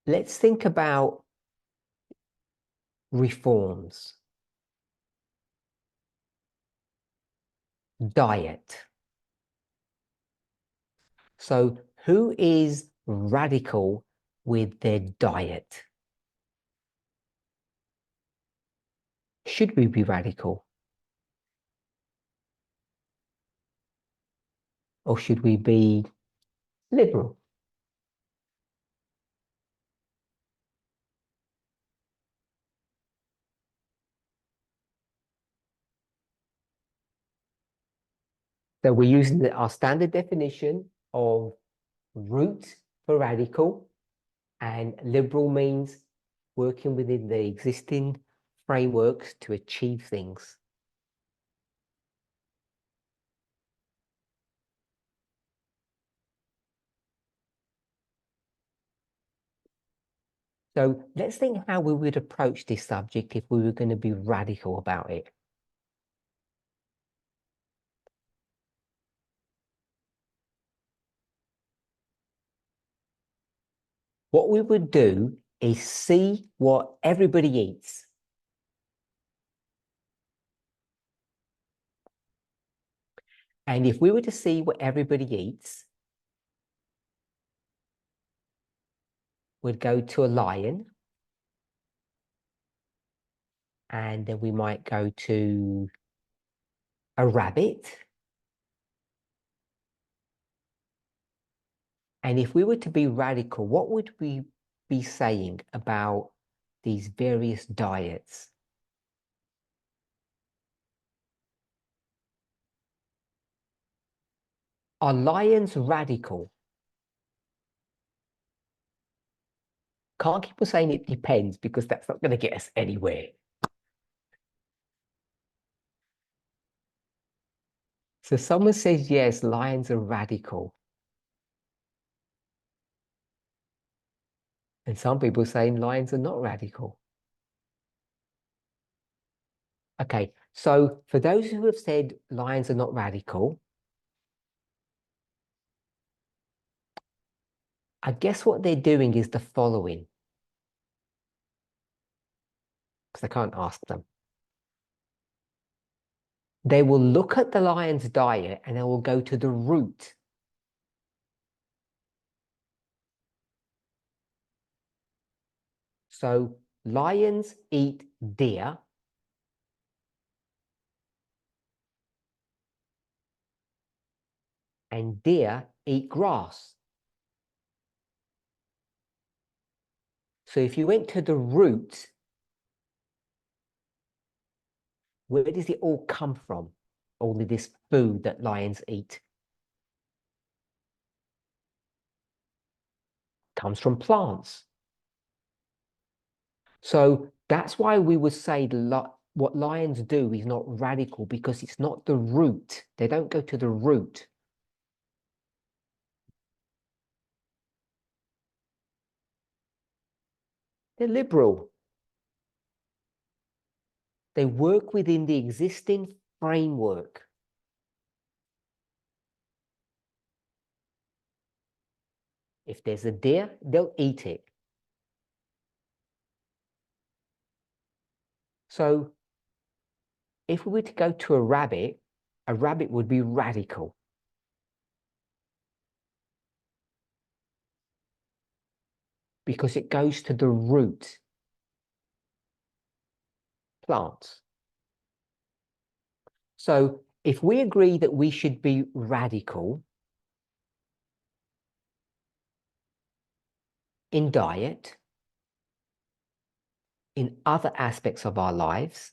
Let's think about reforms. Diet. So who is radical with their diet? Should we be radical? Or should we be liberal? So we're using our standard definition of root for radical, and liberal means working within the existing frameworks to achieve things. So let's think how we would approach this subject if we were going to be radical about it. What we would do is see what everybody eats. And if we were to see what everybody eats, would go to a lion. And then we might go to a rabbit. And if we were to be radical, what would we be saying about these various diets? Are lions radical? Can't keep on saying it depends, because that's not going to get us anywhere. So someone says, yes, lions are radical. And some people are saying lions are not radical. Okay, so for those who have said lions are not radical, I guess what they're doing is the following, because I can't ask them. They will look at the lion's diet and they will go to the root. So lions eat deer. And deer eat grass. So if you went to the root, where does it all come from? All of this food that lions eat comes from plants. So that's why we would say what lions do is not radical, because it's not the root. They don't go to the root. They're liberal. They work within the existing framework. If there's a deer, they'll eat it. So if we were to go to a rabbit would be radical. Because it goes to the root. Plants. So if we agree that we should be radical in diet, in other aspects of our lives,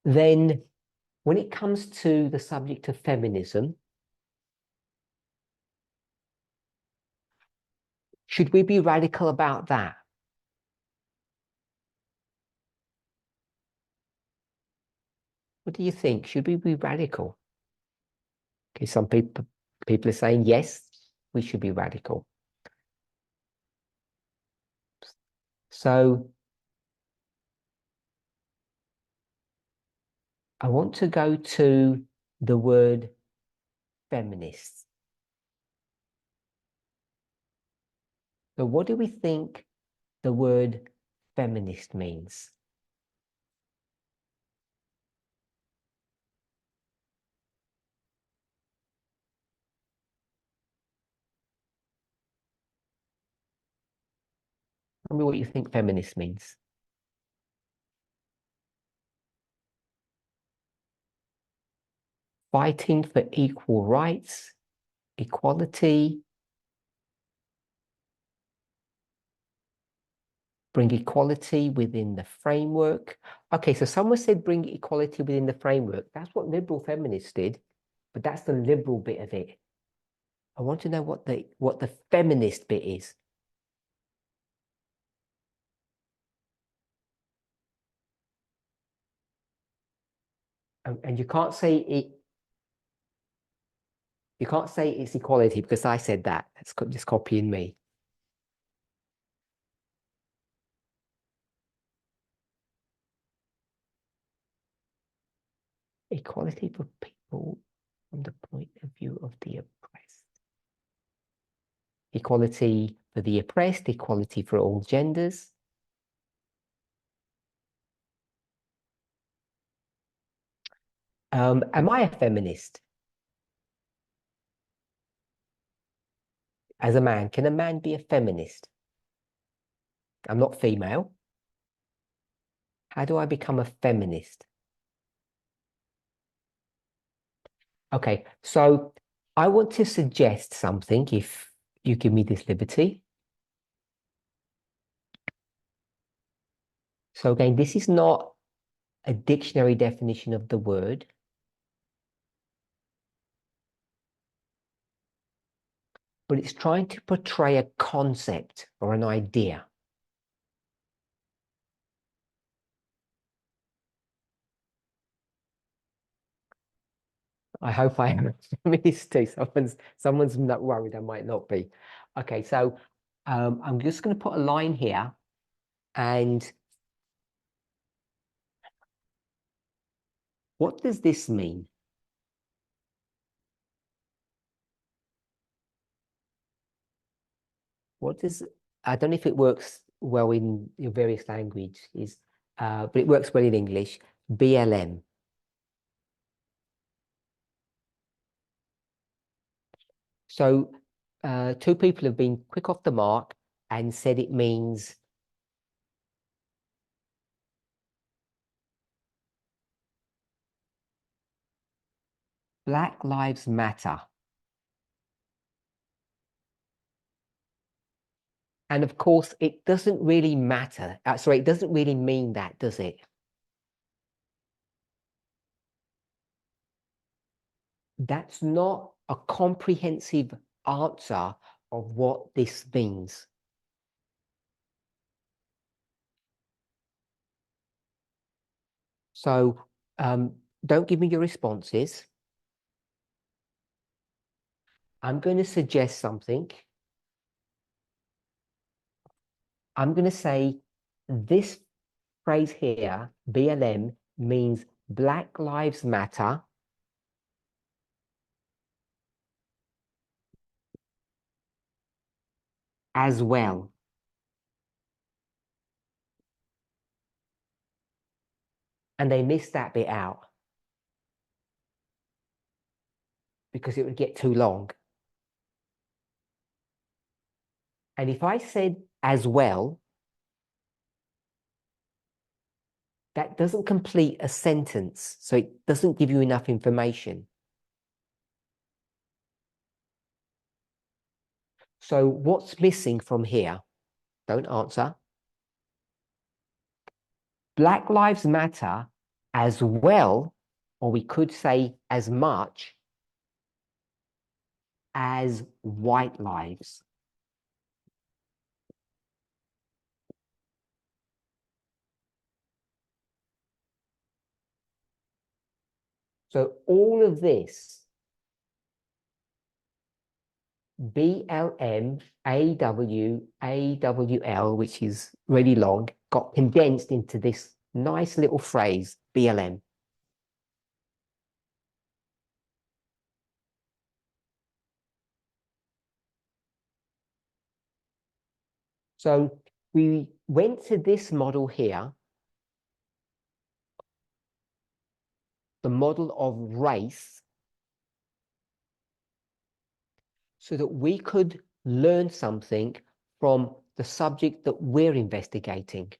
then when it comes to the subject of feminism, should we be radical about that? What do you think? Should we be radical? Okay, some people are saying yes, we should be radical. So I want to go to the word feminist. So what do we think the word feminist means? Tell me what you think feminist means. Fighting for equal rights, equality, bring equality within the framework. Okay, so someone said bring equality within the framework. That's what liberal feminists did, but that's the liberal bit of it. I want to know what the feminist bit is. And you can't say it. You can't say it's equality because I said that. That's just copying me. Equality for people from the point of view of the oppressed. Equality for the oppressed, equality for all genders. Am I a feminist? as a man? Can a man be a feminist? I'm not female. How do I become a feminist? Okay, so I want to suggest something if you give me this liberty. So again, this is not a dictionary definition of the word. But it's trying to portray a concept or an idea. I hope I am a feminist too. Someone's not worried. I might not be. Okay, so I'm just going to put a line here, and what does this mean? What does I don't know if it works well in your various languages, but it works well in English. BLM. So two people have been quick off the mark and said it means Black Lives Matter. And of course, it doesn't really matter. Sorry, it doesn't really mean that, does it? That's not a comprehensive answer of what this means. So don't give me your responses. I'm going to suggest something. I'm going to say this phrase here, BLM, means Black Lives Matter as well. And they missed that bit out because it would get too long. And if I said as well, that doesn't complete a sentence, so it doesn't give you enough information. So what's missing from here? Don't answer. Black Lives Matter as well, or we could say as much as white lives. So all of this, BLM, AW, AWL, which is really long, got condensed into this nice little phrase, BLM. So we went to this model here, the model of race, so that we could learn something from the subject that we're investigating.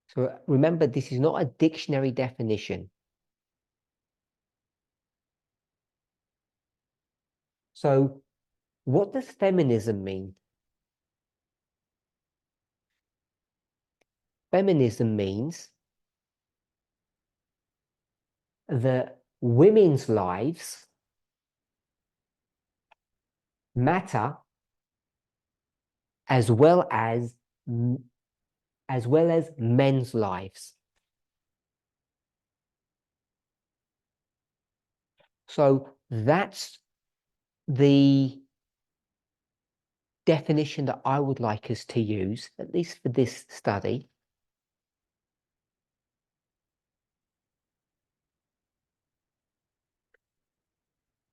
So remember, this is not a dictionary definition. So what does feminism mean? Feminism means that women's lives matter as well as men's lives. So that's the definition that I would like us to use, at least for this study.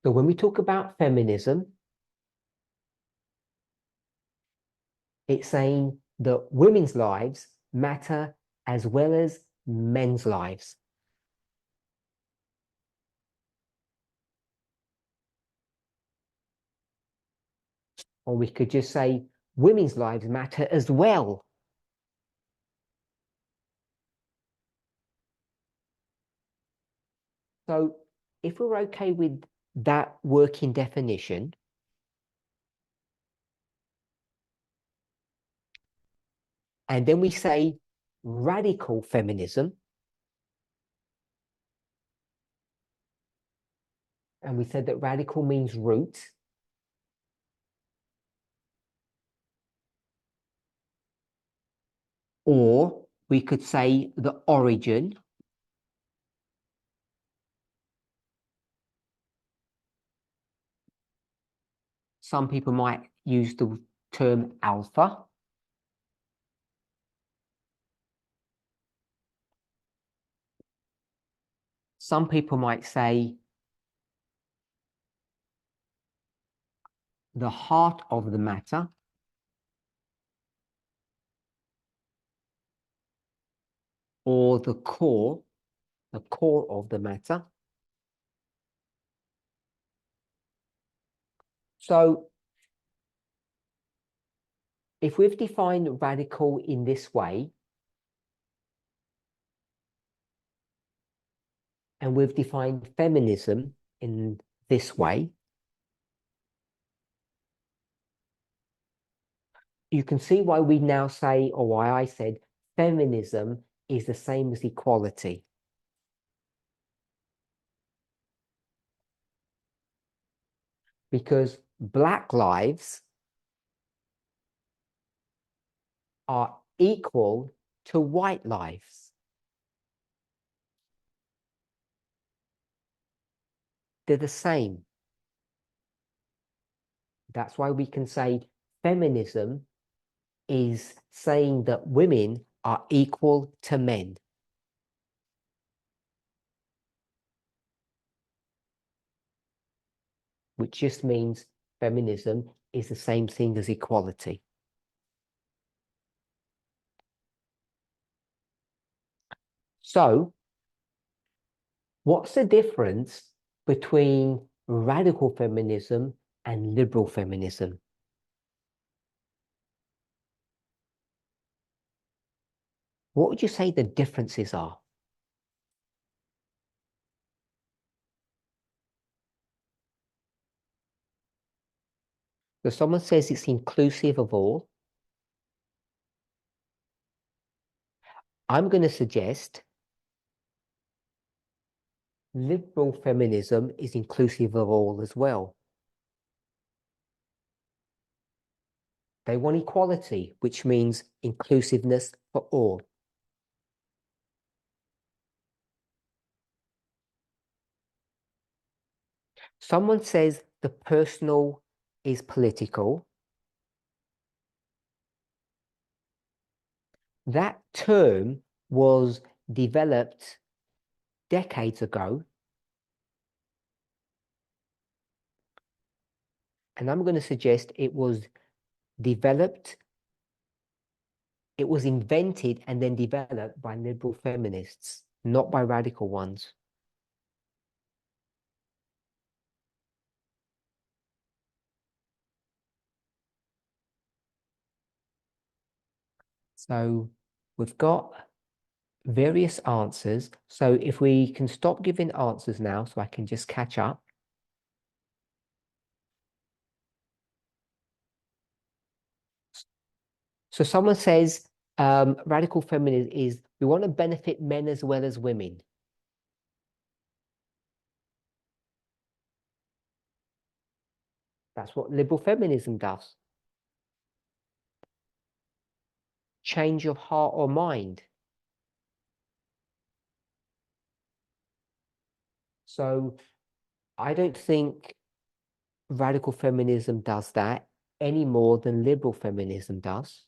So when we talk about feminism, it's saying that women's lives matter as well as men's lives. Or we could just say women's lives matter as well. So if we're okay with that working definition, and then we say radical feminism, and we said that radical means root, or we could say the origin. Some people might use the term alpha. Some people might say the heart of the matter. Or the core of the matter. So if we've defined radical in this way, and we've defined feminism in this way, you can see why we now say, or why I said, feminism is the same as equality. Because Black lives are equal to white lives. They're the same. That's why we can say feminism is saying that women are equal to men. Which just means feminism is the same thing as equality. So, what's the difference between radical feminism and liberal feminism? What would you say the differences are? So someone says it's inclusive of all. I'm going to suggest liberal feminism is inclusive of all as well. They want equality, which means inclusiveness for all. Someone says the personal is political. That term was developed decades ago. And I'm going to suggest it was developed, it was invented and then developed by liberal feminists, not by radical ones. So we've got various answers. So if we can stop giving answers now so I can just catch up. So someone says radical feminism is we want to benefit men as well as women. That's what liberal feminism does. Change of heart or mind. So I don't think radical feminism does that any more than liberal feminism does.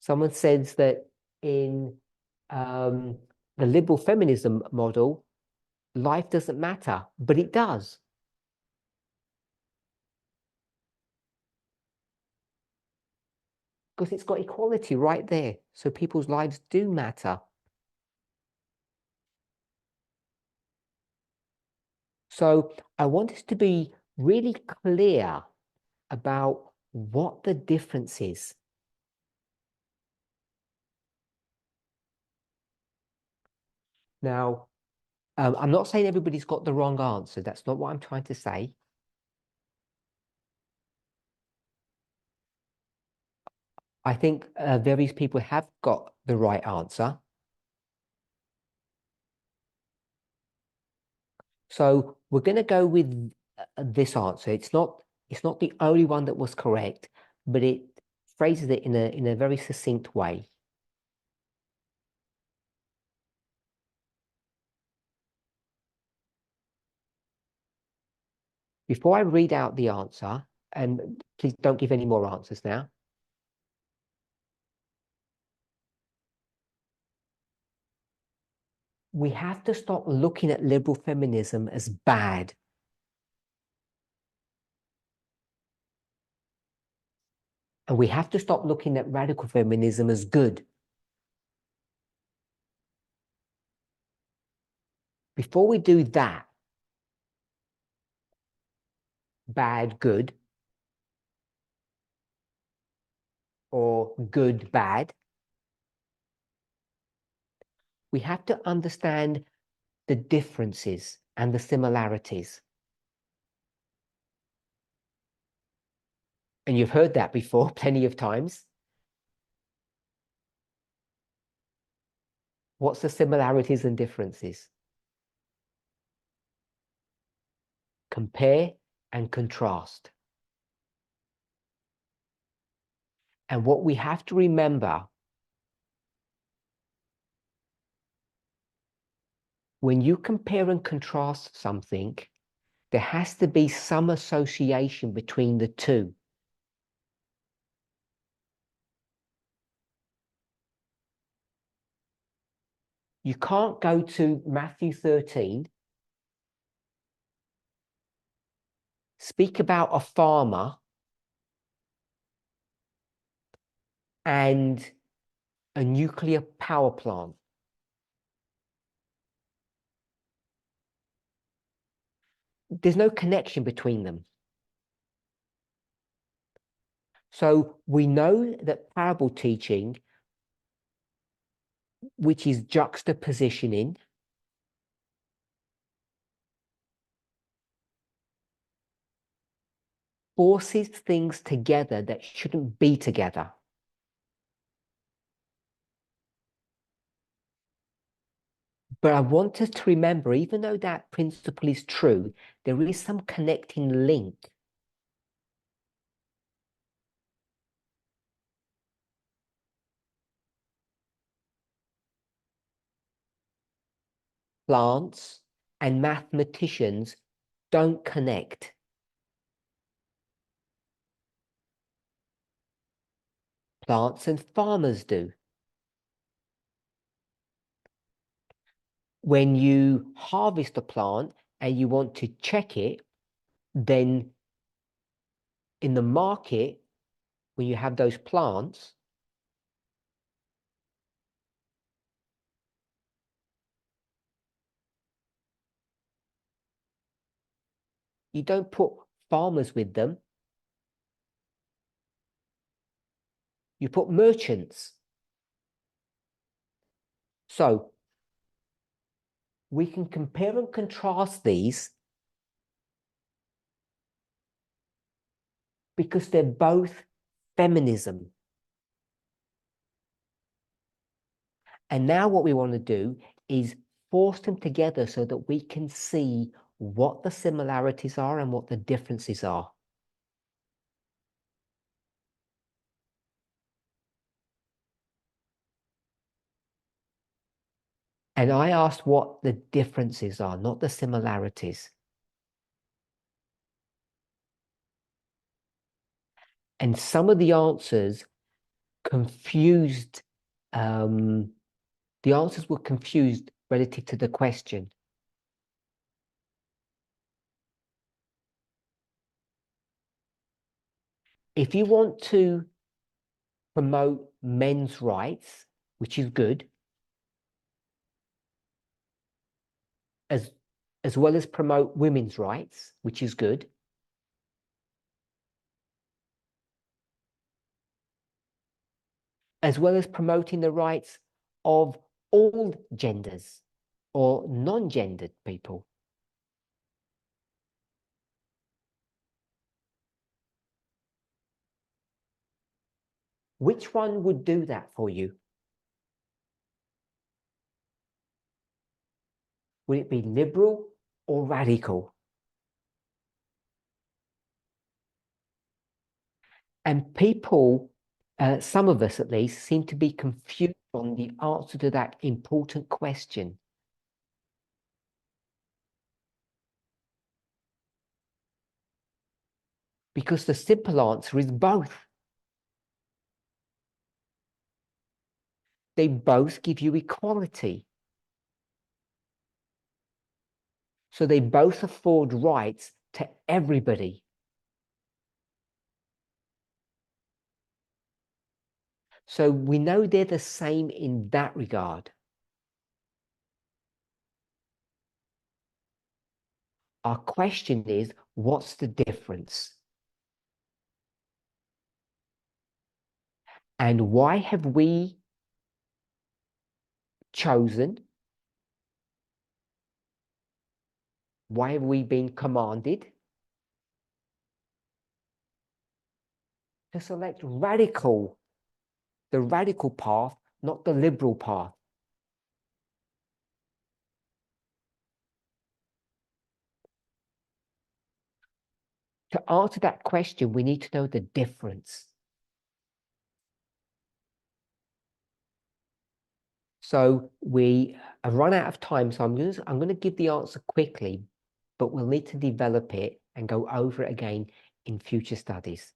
Someone says that in the liberal feminism model, life doesn't matter, but it does. Because it's got equality right there. So people's lives do matter. So I want us to be really clear about what the difference is. Now, I'm not saying everybody's got the wrong answer. That's not what I'm trying to say. I think various people have got the right answer. So we're going to go with this answer. It's not the only one that was correct, but it phrases it in a very succinct way. Before I read out the answer, and please don't give any more answers now. We have to stop looking at liberal feminism as bad. And we have to stop looking at radical feminism as good. Before we do that, bad, good, or good, bad, we have to understand the differences and the similarities. And you've heard that before plenty of times. What's the similarities and differences? Compare and contrast. And what we have to remember, when you compare and contrast something, there has to be some association between the two. You can't go to Matthew 13, speak about a farmer and a nuclear power plant. There's no connection between them. So we know that parable teaching, which is juxtapositioning, forces things together that shouldn't be together. But I want us to remember, even though that principle is true, there is some connecting link. Plants and mathematicians don't connect. Plants and farmers do. When you harvest a plant and you want to check it, then in the market, when you have those plants, you don't put farmers with them. You put merchants. So we can compare and contrast these because they're both feminism. And now what we want to do is force them together so that we can see what the similarities are and what the differences are. And I asked what the differences are, not the similarities. And some of the answers confused, the answers were confused relative to the question. If you want to promote men's rights, which is good, as as well as promote women's rights, which is good, as well as promoting the rights of all genders or non-gendered people. Which one would do that for you? Would it be liberal or radical? And people, some of us at least, seem to be confused on the answer to that important question. Because the simple answer is both. They both give you equality. So they both afford rights to everybody. So we know they're the same in that regard. Our question is, what's the difference? And why have we chosen? Why have we been commanded to select the radical path, not the liberal path? To answer that question, we need to know the difference. So we have run out of time, so I'm going to give the answer quickly, but we'll need to develop it and go over it again in future studies.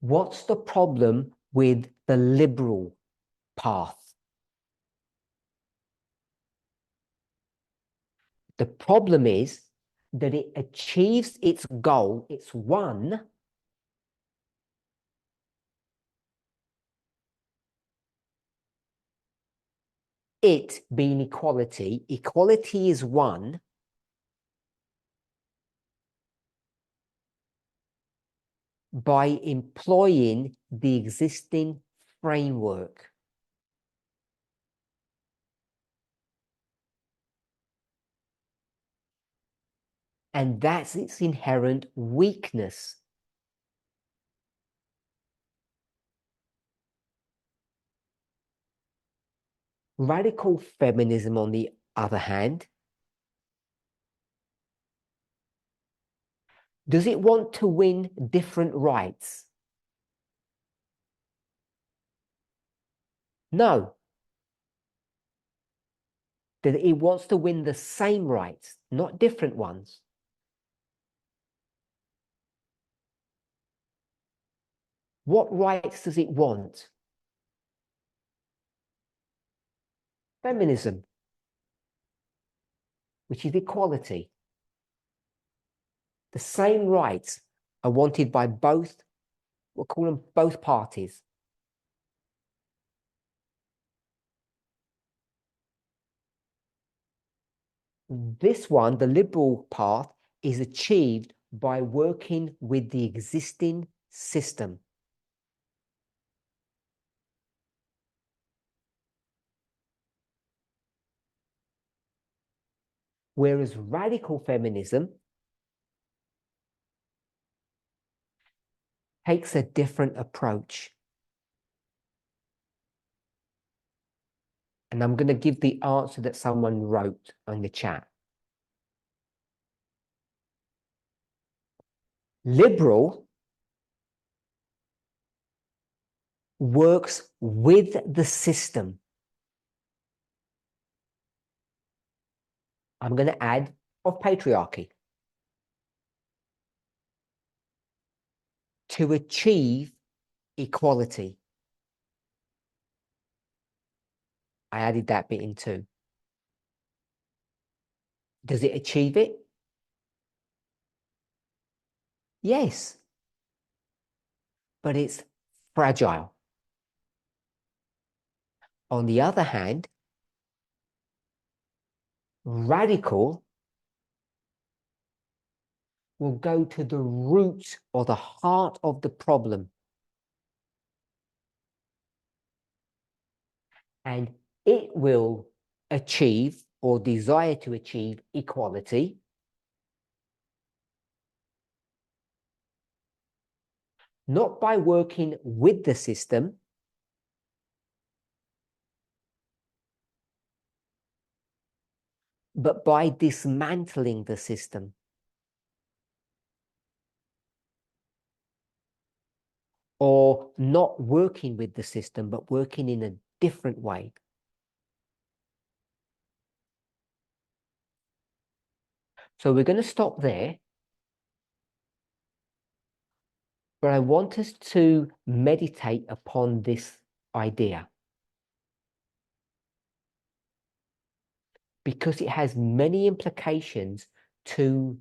What's the problem with the liberal path? The problem is that it achieves its goal. It's one, it being equality. Equality is one. By employing the existing framework. And that's its inherent weakness. Radical feminism, on the other hand, does it want to win different rights? No. That it wants to win the same rights, not different ones. What rights does it want? Feminism, which is equality. The same rights are wanted by both, we'll call them both parties. This one, the liberal path, is achieved by working with the existing system. Whereas radical feminism takes a different approach. And I'm going to give the answer that someone wrote on the chat. Liberal works with the system. I'm going to add of patriarchy to achieve equality. I added that bit in too. Does it achieve it? Yes. But it's fragile. On the other hand, radical will go to the root or the heart of the problem. And it will achieve or desire to achieve equality not by working with the system, but by dismantling the system. Or not working with the system, but working in a different way. So we're going to stop there. But I want us to meditate upon this idea, because it has many implications to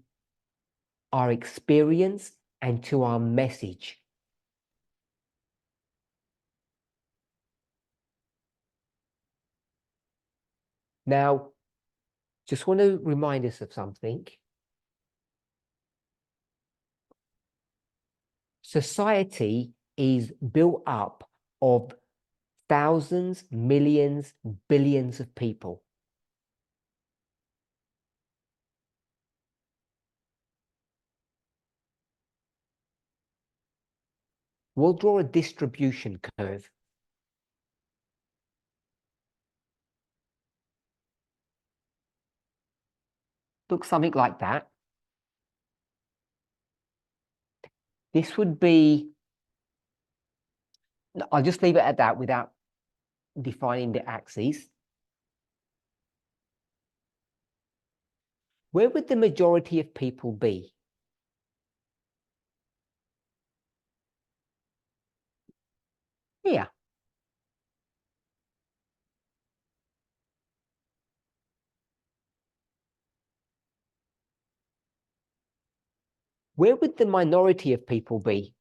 our experience and to our message. Now, just want to remind us of something. Society is built up of thousands, millions, billions of people. We'll draw a distribution curve. Looks something like that. This would be, I'll just leave it at that without defining the axes. Where would the majority of people be? Here. Where would the minority of people be?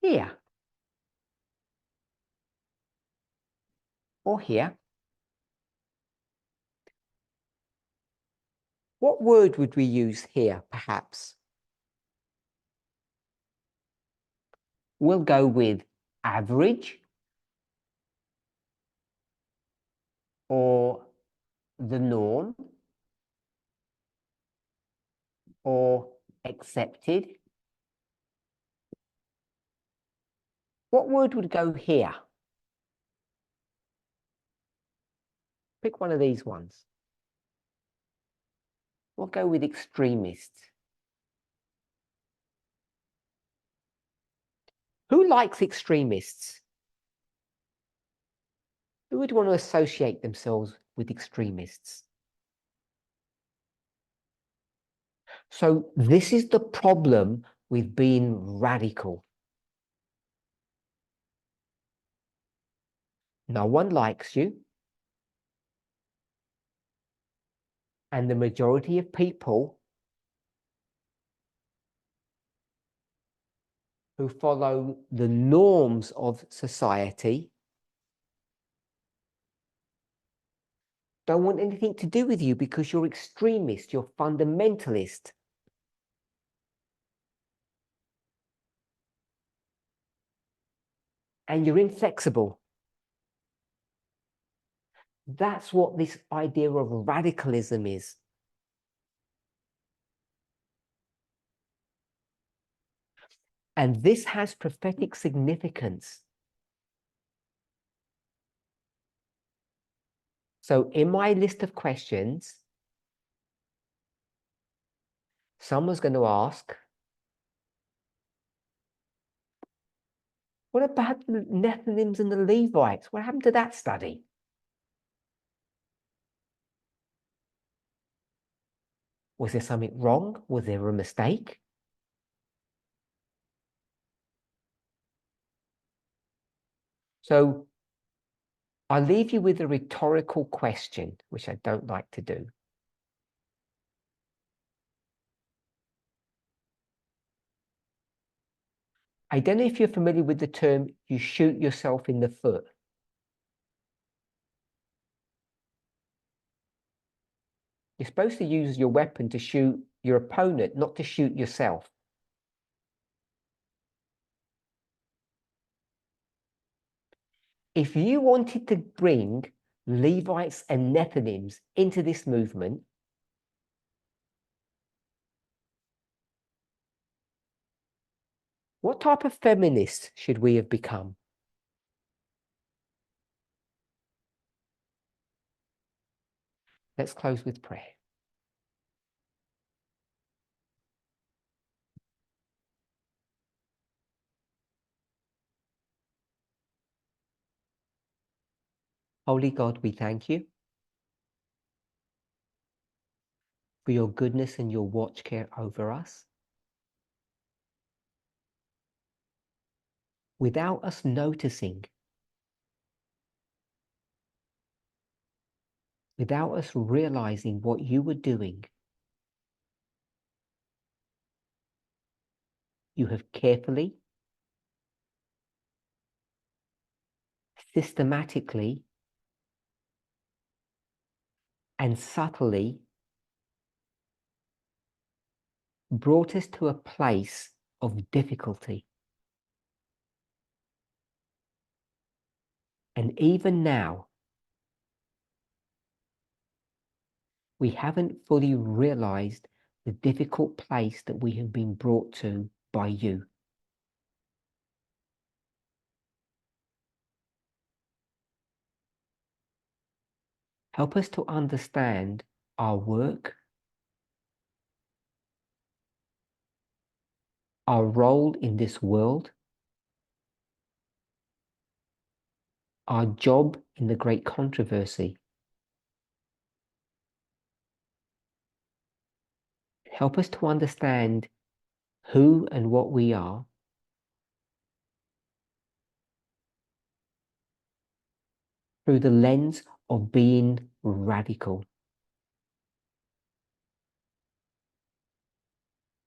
Here. Or here. What word would we use here, perhaps? We'll go with average or the norm or accepted. What word would go here? Pick one of these ones. We'll go with extremists. Who likes extremists? Who would want to associate themselves with extremists? So this is the problem with being radical. No one likes you. And the majority of people who follow the norms of society don't want anything to do with you because you're extremist, you're fundamentalist. And you're inflexible. That's what this idea of radicalism is. And this has prophetic significance. So in my list of questions, someone's going to ask, what about the Nephilims and the Levites? What happened to that study? Was there something wrong? Was there a mistake? So I'll leave you with a rhetorical question, which I don't like to do. I don't know if you're familiar with the term, you shoot yourself in the foot. You're supposed to use your weapon to shoot your opponent, not to shoot yourself. If you wanted to bring Levites and Nethinims into this movement, what type of feminists should we have become? Let's close with prayer. Holy God, we thank you for your goodness and your watch care over us. Without us noticing, without us realizing what you were doing, you have carefully, systematically, and subtly brought us to a place of difficulty. And even now, we haven't fully realized the difficult place that we have been brought to by you. Help us to understand our work, our role in this world, our job in the great controversy. Help us to understand who and what we are, through the lens of being radical.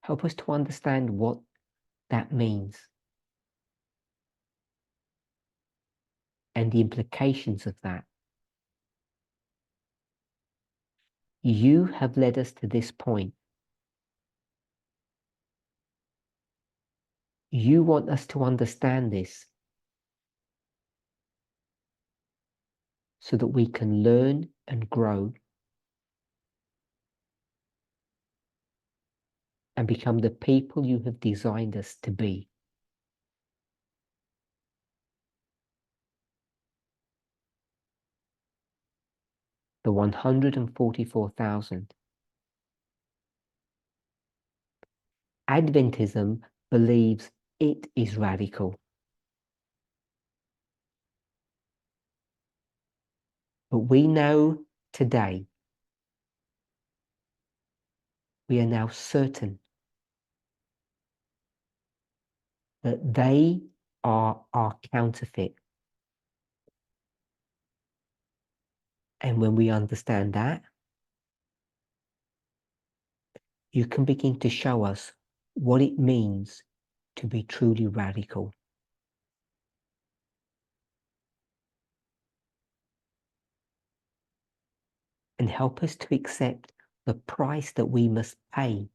Help us to understand what that means and the implications of that. You have led us to this point. You want us to understand this so that we can learn and grow and become the people you have designed us to be. The 144,000. Adventism believes it is radical. But we know today, we are now certain that they are our counterfeit. And when we understand that, you can begin to show us what it means to be truly radical. And help us to accept the price that we must pay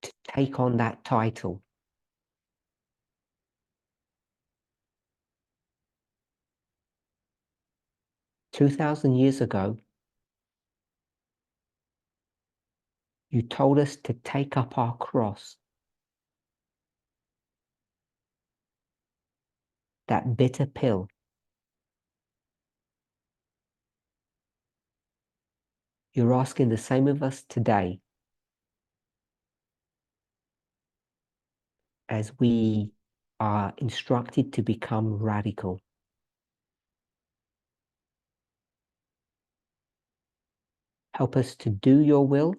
to take on that title. "2,000 years ago, you told us to take up our cross, that bitter pill. You're asking the same of us today as we are instructed to become radical. Help us to do your will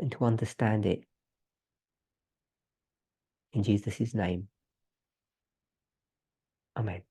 and to understand it. In Jesus' name, amen.